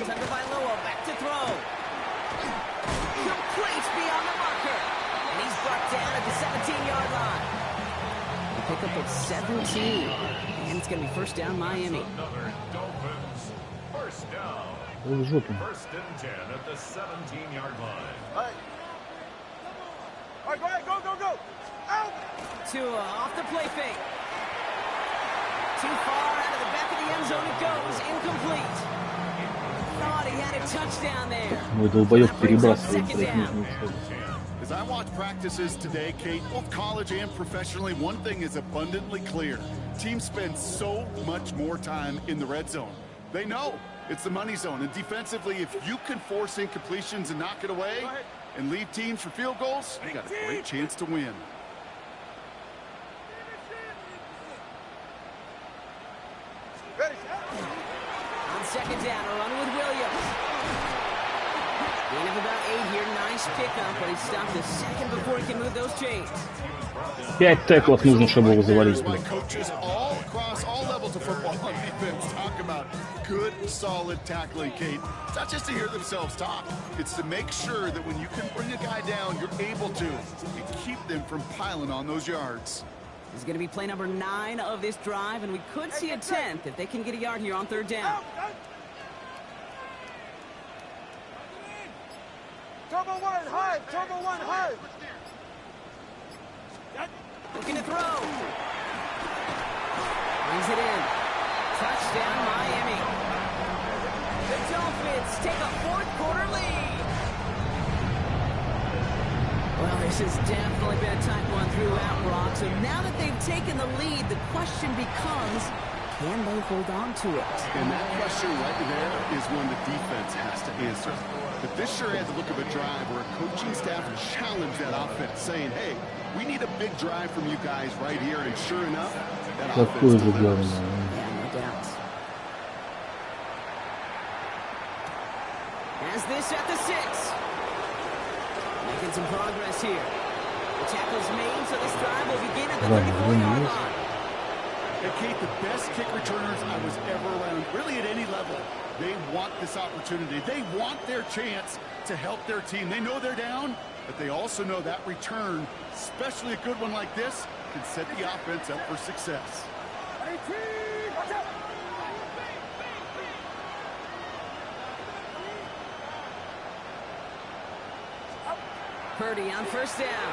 Tagovailoa back to throw. Complete beyond the marker. And he's brought down at the 17-yard line. A pickup of 17. And it's going to be 1st down Miami. Another Dolphins. 1st down. В жопу. 1st and 10 at the 17-yard line. All right, go ahead, go, go, go. Out. Tua off the play fake. Too far out of the back of the end zone it goes. Incomplete. Thought he had a touchdown there. Мой долбоёб That brings up перебрасывает, 2nd блядь, down. нужную цель. As I watch practices today, Kate, both college and professionally, one thing is abundantly clear. Teams spend so much more time in the red zone. They know it's the money zone. And defensively, if you can force incompletions and knock it away and leave teams for field goals, you got a great chance to win. Ready, set. On 2nd down, a run with Williams. Gain of about 8 here. Nice pickup, but he stopped a second before he can move those chains. 5 теклов нужно, чтобы его завалить, My блядь. coaches all across all levels of football on defense talk about good, solid tackling, Kate. It's not just to hear themselves talk. It's to make sure that when you can bring a guy down, you're able to and keep them from piling on those yards. This is going to be play number 9 of this drive, and we could see a 10th if they can get a yard here on 3rd down. Go. Turbo one, high. Turbo one, high. Looking to throw. Brings it in. Touchdown, Miami. The Dolphins take a fourth-quarter lead. Well, this has definitely been a tight one throughout, Brock. So now that they've taken the lead, the question becomes, can they hold on to it? And that question right there is one the defense has to answer. But this sure had the look of a drive where a coaching staff challenged that offense, saying, hey, we need a big drive from you guys right here. And sure enough, that offense delivers. Yeah, no doubt. As this at the 6. Making some progress here. The tackle's made, so this drive will begin at the 34-yard line. Hey, Kate, the best kick returners I was ever around, really at any level, they want this opportunity. They want their chance to help their team. They know they're down, but they also know that return, especially a good one like this, can set the offense up for success. Watch out. Purdy on first down.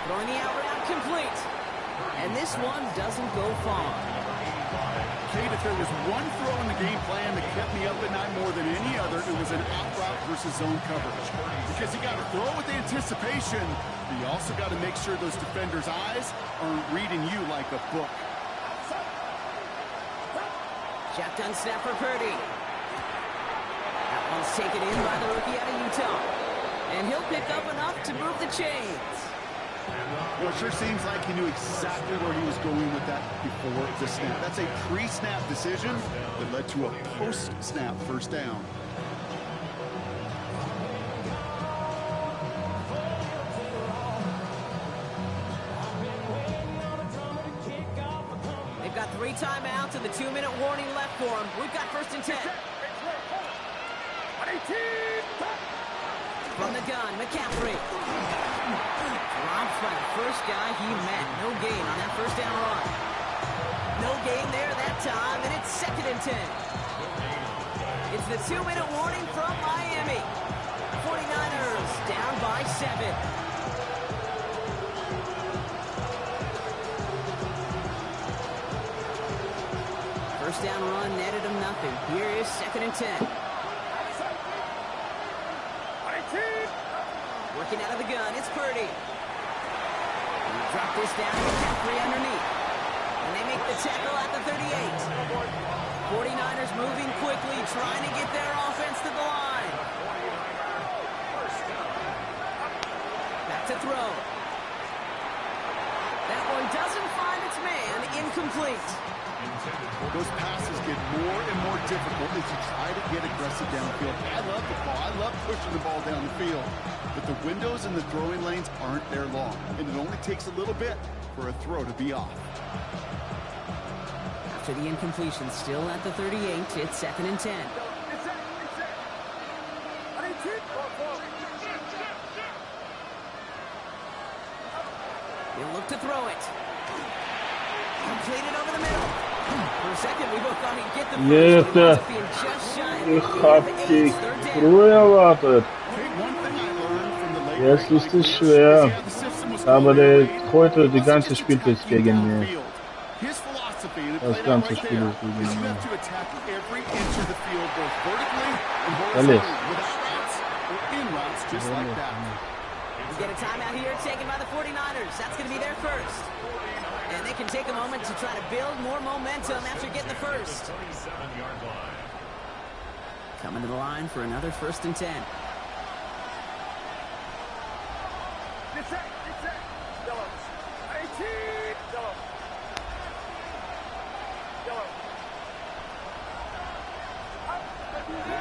Throwing the out route complete. And this one doesn't go far. Kate, if there was one throw in the game plan that kept me up at night more than any other, it was an out route versus zone coverage. Because you got to throw with anticipation, but you also got to make sure those defenders' eyes aren't reading you like a book. Shotgun snap for Purdy. That one's taken in by the rookie out of Utah. And he'll pick up enough to move the chains. Well, it sure seems like he knew exactly where he was going with that before the snap. That's a pre-snap decision that led to a post-snap first down. They've got 3 timeouts and the 2-minute warning left for them. We've got 1st and 10. From the gun, McCaffrey. Drops by the first guy he met. No gain on that first down run. No gain there that time, and it's 2nd and 10. It's the 2-minute warning from Miami. 49ers down by 7. First down run netted him nothing. Here is 2nd and 10. Working out of the gun, it's Purdy. Drop this down to McCaffrey underneath. And they make the tackle at the 38. 49ers moving quickly, trying to get their offense to the line. Back to throw. That one doesn't find its man, incomplete. Those passes get more and more difficult as you try to get aggressive downfield. I love the ball. I love pushing the ball down the field. But the windows in the throwing lanes aren't there long. And it only takes a little bit for a throw to be off. After the incompletion, still at the 38, it's 2nd and 10. He'll look to throw it. Completed over the middle. For a second, we both thought he'd get the Jetzt ist es schwer. Aber der heute die ganze Spiel ist gegen mich. Das ganze Spiel ist gegen mich. Ehrlich. We get a timeout here taken by the 49ers. That's going to be their first. And they can take a moment to try to build more momentum after getting the first. Coming to the line for another 1st and 10. Here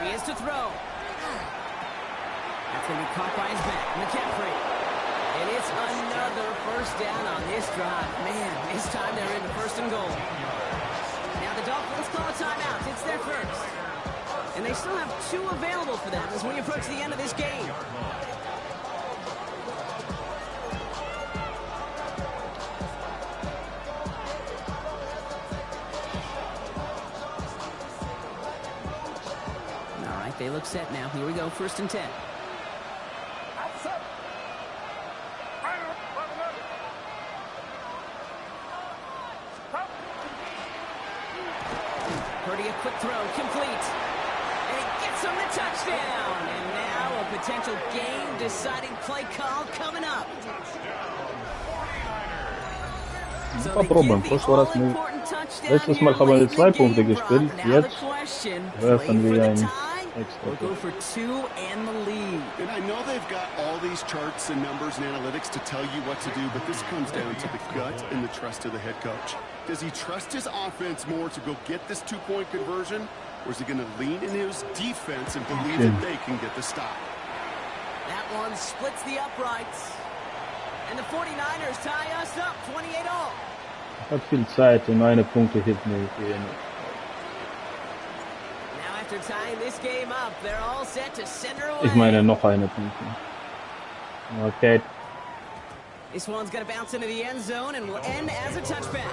he is to throw. That's going to be caught by his back. McCaffrey. And it's another first down on this drive. Man, this time they're into 1st and goal. Now the Dolphins call a timeout. It's their first. And they still have 2 available for them as we approach the end of this game. All right, they look set now. Here we go, 1st and 10. Purdy, a quick throw, complete. And he gets him the touchdown. And now a potential game-deciding play call coming up. Попробуем. В прошлый раз мы letztes Mal haben wir 2 Punkte gespielt, jetzt werfen wir ein extra. And I know they've got all these charts and numbers and analytics to tell you what to do, but this comes down to the gut and the trust of the head coach. Does he trust his offense more to go get this 2-point conversion, or is he going to lean in his defense and believe that they can get the stop? That one splits the uprights. And the 49ers tie us up 28-all. Hat viel Zeit und eine Punkte hinten gehen. Now after tying this game up, they're all set to send her away. Ich meine noch eine Punkte. Okay. This one's going to bounce into the end zone and will end as a touchback.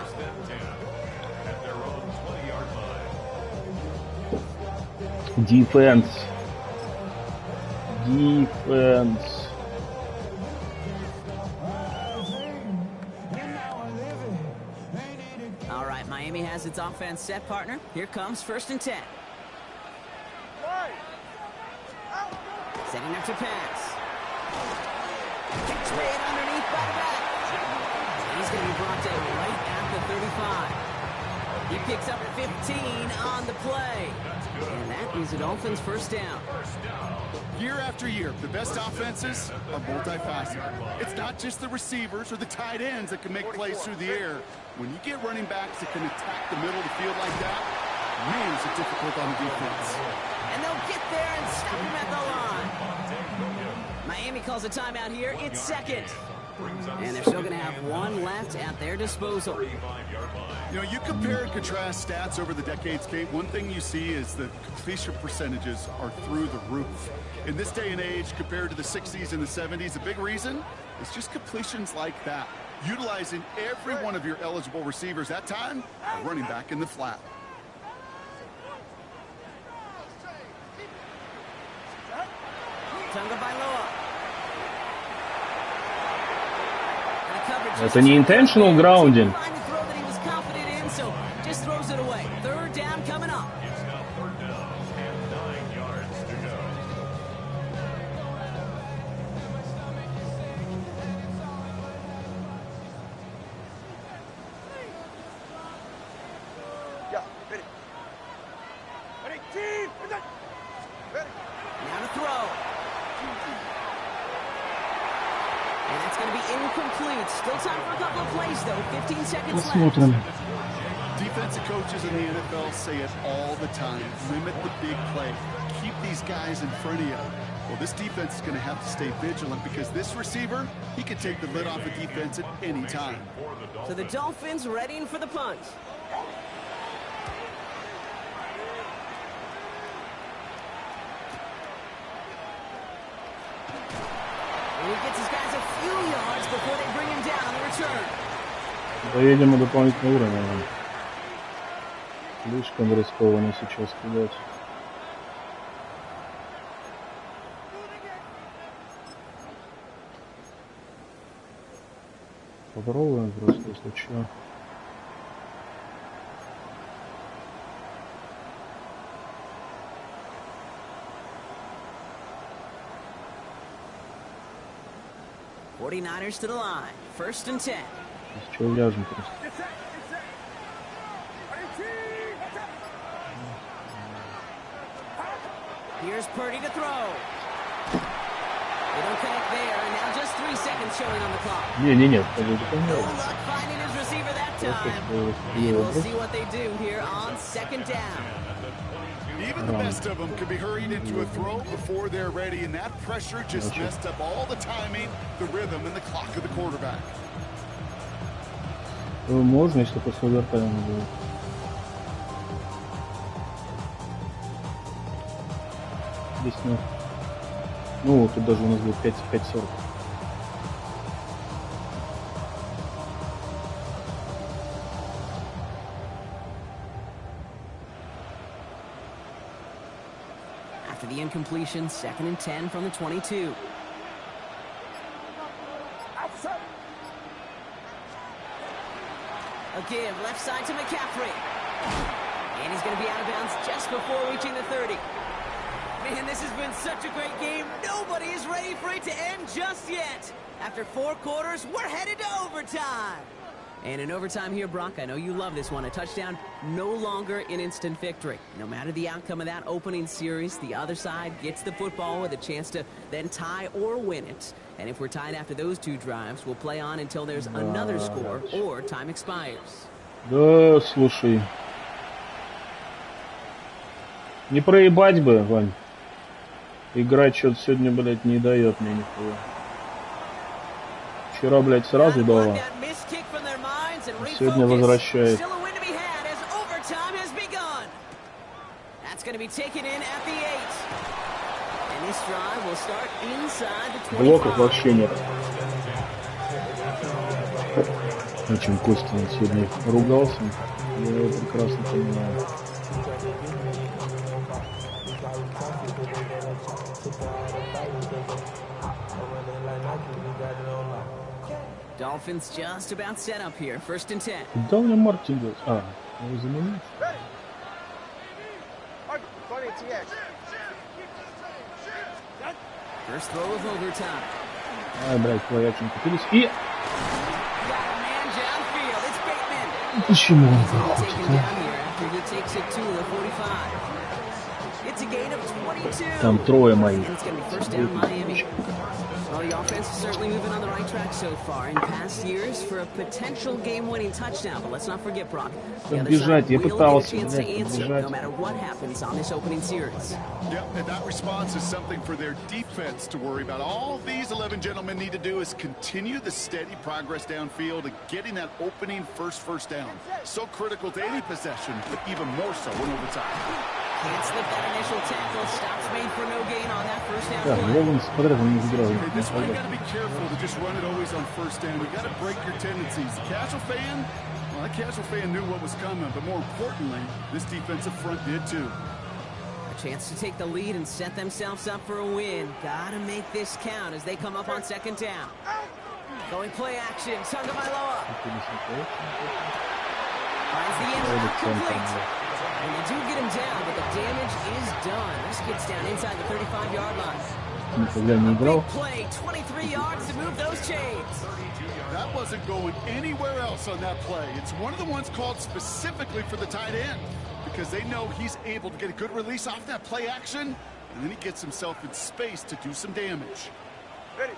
Defense. Defense. All right, Miami has its offense set, partner. Here comes 1st and 10. Setting up to pass. Gets way underneath by the back. He's going to be brought down right at the 35. He picks up 15 on the play. And that is the Dolphins' first down. Year after year, the best offenses are multifaceted. It's not just the receivers or the tight ends that can make plays through the air. When you get running backs that can attack the middle of the field like that, man, is it difficult on the defense. And they'll get there and stop him at the line. Miami calls a timeout here. It's second. And they're still going to have one left at their disposal. You know, you compare and contrast stats over the decades, Kate. One thing you see is the completion percentages are through the roof. In this day and age, compared to the 60s and the 70s, a big reason is just completions like that. Utilizing every one of your eligible receivers. That time, a running back in the flat. Это не intentional grounding. Just throws it away. 3rd down coming up. It's now 3rd down and 9 yards to go. Yeah, ready. Ready, team. Ready. Now to throw. And that's going to be incomplete. Still time for a couple of plays, though. 15 seconds Посмотрим. left. Defensive coaches in the NFL say it all the time. Limit the big play. Keep these guys in front of you. Well, this defense is going to have to stay vigilant because this receiver, he can take the lid off a defense at any time. So the Dolphins readying for the punt. And he gets his guys a few yards before they bring him down on the return. Доедем на дополнительный уровень. Слишком рискованно сейчас кидать. Попробуем просто, если что. '49ers to the line. 1st and 10. Что ляжем просто. Here's Purdy to throw. They don't connect there, and now just 3 seconds showing on the clock. Не-не-не, это No luck finding his receiver that time. And we'll see what they do here on 2nd down. Even the best of them could be hurried into a throw before they're ready, and that pressure just messed up all the timing, the rhythm, and the clock of the quarterback. Можно, если после овертайма будет. Здесь нет. Ну, тут даже у нас будет 5:40. After the incompletion, 2nd and 10 from the 22. A give left side to McCaffrey. And he's going to be out of bounds just before reaching the 30. Man, this has been such a great game. Nobody is ready for it to end just yet. After 4 quarters, we're headed to overtime. And in overtime here, Brock, I know you love this one. A touchdown, no longer an instant victory. No matter the outcome of that opening series, the other side gets the football with a chance to then tie or win it. And if we're tied after those 2 drives, we'll play on until there's another score or time expires. Да, слушай. Не проебать бы, Вань. Играть что-то сегодня, блядь, не дает мне нихуя. Вчера, блядь, сразу дала. Сегодня возвращает. Блоков вообще нет. О чем Костя сегодня ругался, я его прекрасно понимаю. Dolphins just about set up here. 1st and 10. Куда у меня Мартин был? А, его заменить? First throw of overtime. Ай, блядь, твоячим купились. И... Почему он проходит, а? Там трое моих. Well, the offense is certainly moving on the right track so far. In past years, for a potential game-winning touchdown, but let's not forget, Brock. Бежать, я пытался, бежать. No matter what happens on this opening series. Yep, and that response is something for their defense to worry about. All these 11 gentlemen need to do is continue the steady progress downfield and getting that opening first down. So critical to any possession, but even more so in overtime. Can't slip that initial tackle. Stops made for no gain on that first down play. This one you got to be careful to just run it always on 1st down. You got to break your tendencies. The casual fan, well, that casual fan knew what was coming, but more importantly, this defensive front did too. A chance to take the lead and set themselves up for a win. Gotta make this count as they come up on 2nd down. Going play action. Tagovailoa finds the end route complete. And they do get him down, but the damage is done. This gets down inside the 35-yard line. Big play, 23 yards to move those chains. That wasn't going anywhere else on that play. It's one of the ones called specifically for the tight end because they know he's able to get a good release off that play action, and then he gets himself in space to do some damage. Ready.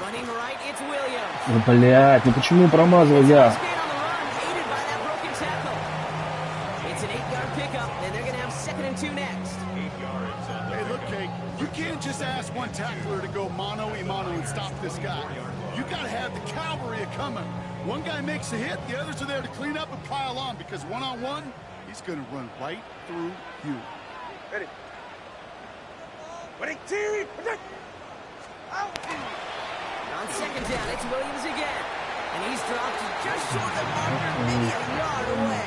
Running right, it's Williams. Блять, ну почему промазал я? You can't just ask one tackler to go mano-a-mano and stop this guy. You got to have the cavalry coming. One guy makes a hit, the others are there to clean up and pile on because one-on-one, he's going to run right through you. Ready. Ready, team! On 2nd down, it's Williams again. And he's dropped just short of the marker, maybe a yard away.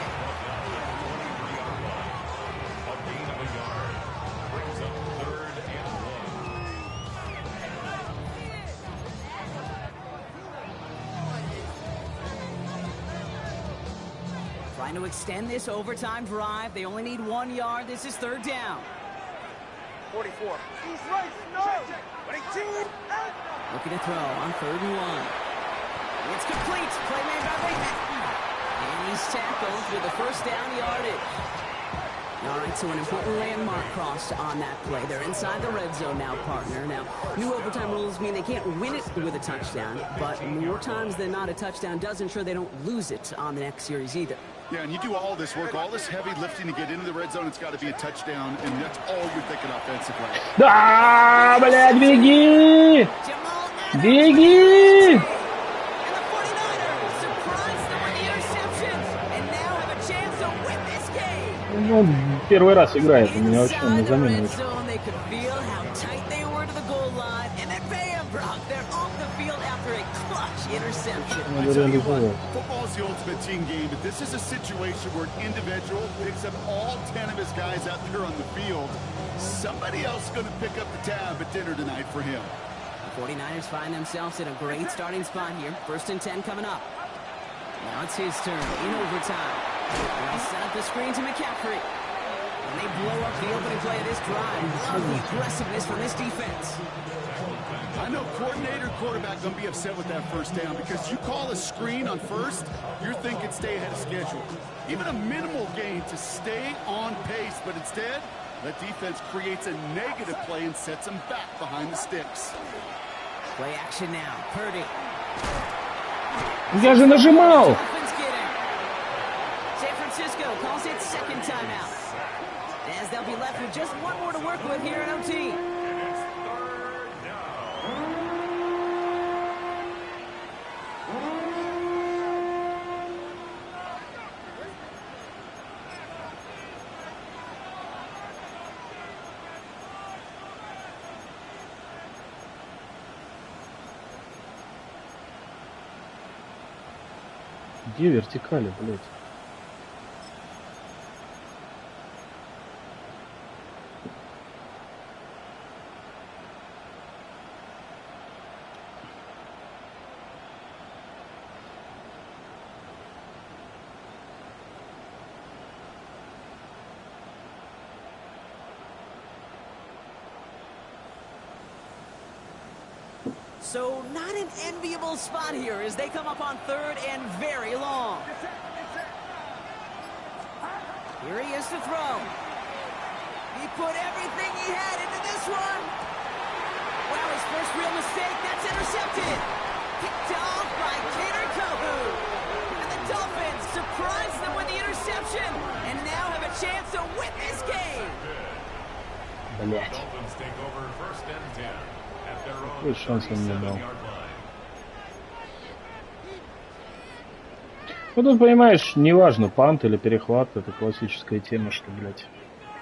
Trying to extend this overtime drive. They only need 1 yard. This is 3rd down. 44. He's right. No. Ready, team. Looking to throw on 3rd and 1. It's complete. Play made by Bateman. And he's tackled with the 1st down yardage. All right, so an important landmark crossed on that play. They're inside the red zone now, partner. Now, new overtime rules mean they can't win it with a touchdown, but more times than not, a touchdown does ensure they don't lose it on the next series either. Yeah, and you do all this work, all this heavy lifting to get into the red zone, it's got to be a touchdown, and that's all you're thinking offensively. Да, блядь, беги! Беги! Ну, первый раз играет, у меня вообще на замену. Football's the ultimate team game, but this is a situation where an individual picks up all 10 of his guys out there on the field. Somebody else is going to pick up the tab at dinner tonight for him. 49ers find themselves in a great starting spot here. 1st and 10 coming up. Now it's his turn in overtime. They'll set up the screen to McCaffrey. And they blow up the opening play of this drive. Love the aggressiveness from this defense. I know coordinator, quarterback going to be upset with that 1st down because you call a screen on 1st, you're thinking stay ahead of schedule. Even a minimal gain to stay on pace, but instead, that defense creates a negative play and sets them back behind the sticks. Play action now. Purdy. Я же нажимал! Dolphins get it. San Francisco calls it 2nd timeout. As they'll be left with just one more to work with here in OT. Где вертикали, блядь? So not an enviable spot here as they come up on 3rd and very long. Here he is to throw. He put everything he had into this one. Wow, his first real mistake. That's intercepted. Picked off by Kader Kohu. And the Dolphins surprise them with the interception and now have a chance to win this game. Блядь. Dolphins take over 1st and 10 at their own Какой шанс он мне дал? 37-yard line. Ну тут, понимаешь, неважно, пант или перехват, это классическая тема, что, блядь.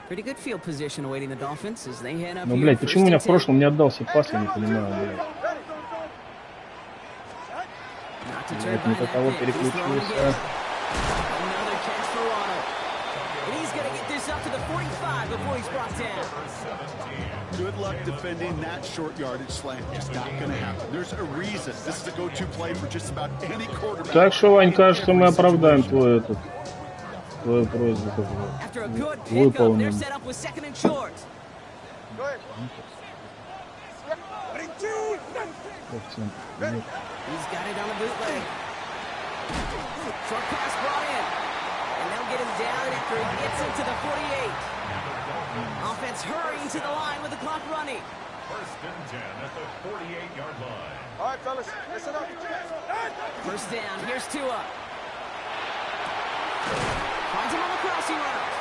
Pretty good field position awaiting the Dolphins as they head up Ну, here. блядь, почему у меня в 1st and 10. прошлом не отдался пас, я не понимаю, блядь. Not to turn Блядь, не by по that того pitch. He's throwing переключился. again. Another catch for Ronald. And he's going to get this up to the 45 before he's brought down. Good luck defending that short yardage slant. Just not going to happen. There's a reason. This is a go-to play for just about any quarterback. Так что, Вань, кажется, мы оправдаем твою просьбу. After a good pickup, they're Выполним. set up with 2nd and short. Go ahead. He's got it on the bootleg. Short pass brought in. And they'll get him down after he gets into the 48. Offense hurrying to the line with the clock running. 1st and 10 at the 48-yard line. All right, fellas, listen up. 1st down, here's Tua. Finds him on the crossing route.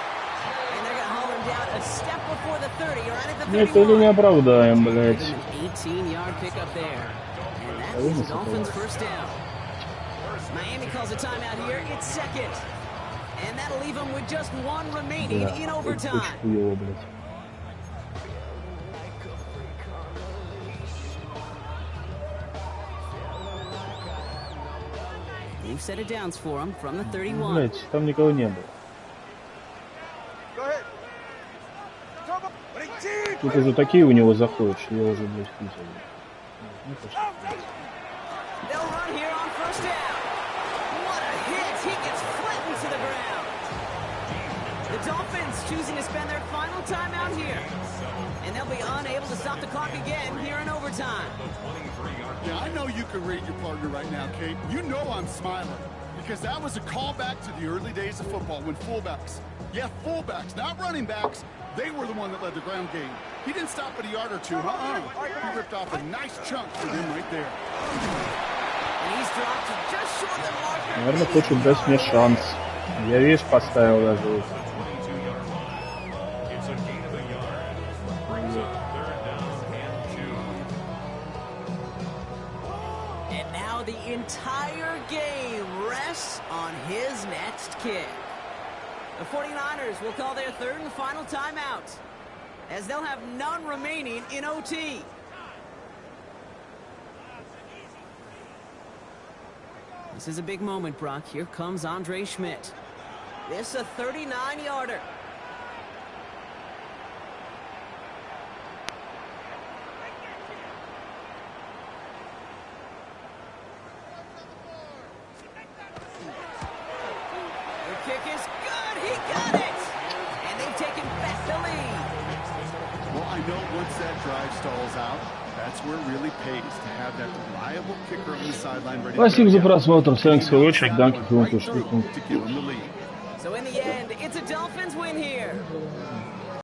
And they're going to haul him down a step before the 30, or right at the 31. Нет, или не оправдаем, Give блядь. him an 18-yard pickup there. And that is the Dolphins' 1st down. Miami calls a timeout here. It's 2nd. And that'll leave them with just one remaining Да, in это overtime. очень хуёво, блядь. New set of downs for him from the 31. Блядь, там никого не было. Go ahead. Тут уже такие у него заходят, что я уже, блядь, писал. Ну, пошли. They'll run here on 1st down. What a hit. He gets flattened to the ground. The Dolphins choosing to spend their final timeout here. And they'll be unable to stop the clock again here in overtime. Yeah, I know you can read your partner right now, Kate. You know I'm smiling because that was a callback to the early days of football when fullbacks, not running backs, they were the one that led the ground game. He didn't stop at a yard or two. He ripped off a nice chunk for them right there. And he's dropped just short of the marker. Наверное, хочет дать мне шанс. Я, видишь, поставил даже. 22-yard line. It's a gain of a yard. Brings up 3rd down and 2. And now the entire game rests on his next kick. The 49ers will call their 3rd and final timeout, as they'll have none remaining in OT. This is a big moment, Brock. Here comes Andre Schmidt. This a 39-yarder. You know, once that drive stalls out, that's where it really pays to have that reliable kicker on the sideline ready to Спасибо за go. просмотр. Всем в свою очередь. Danke für Right Unterstützung. through to give them the lead. So in the end, it's a Dolphins win here.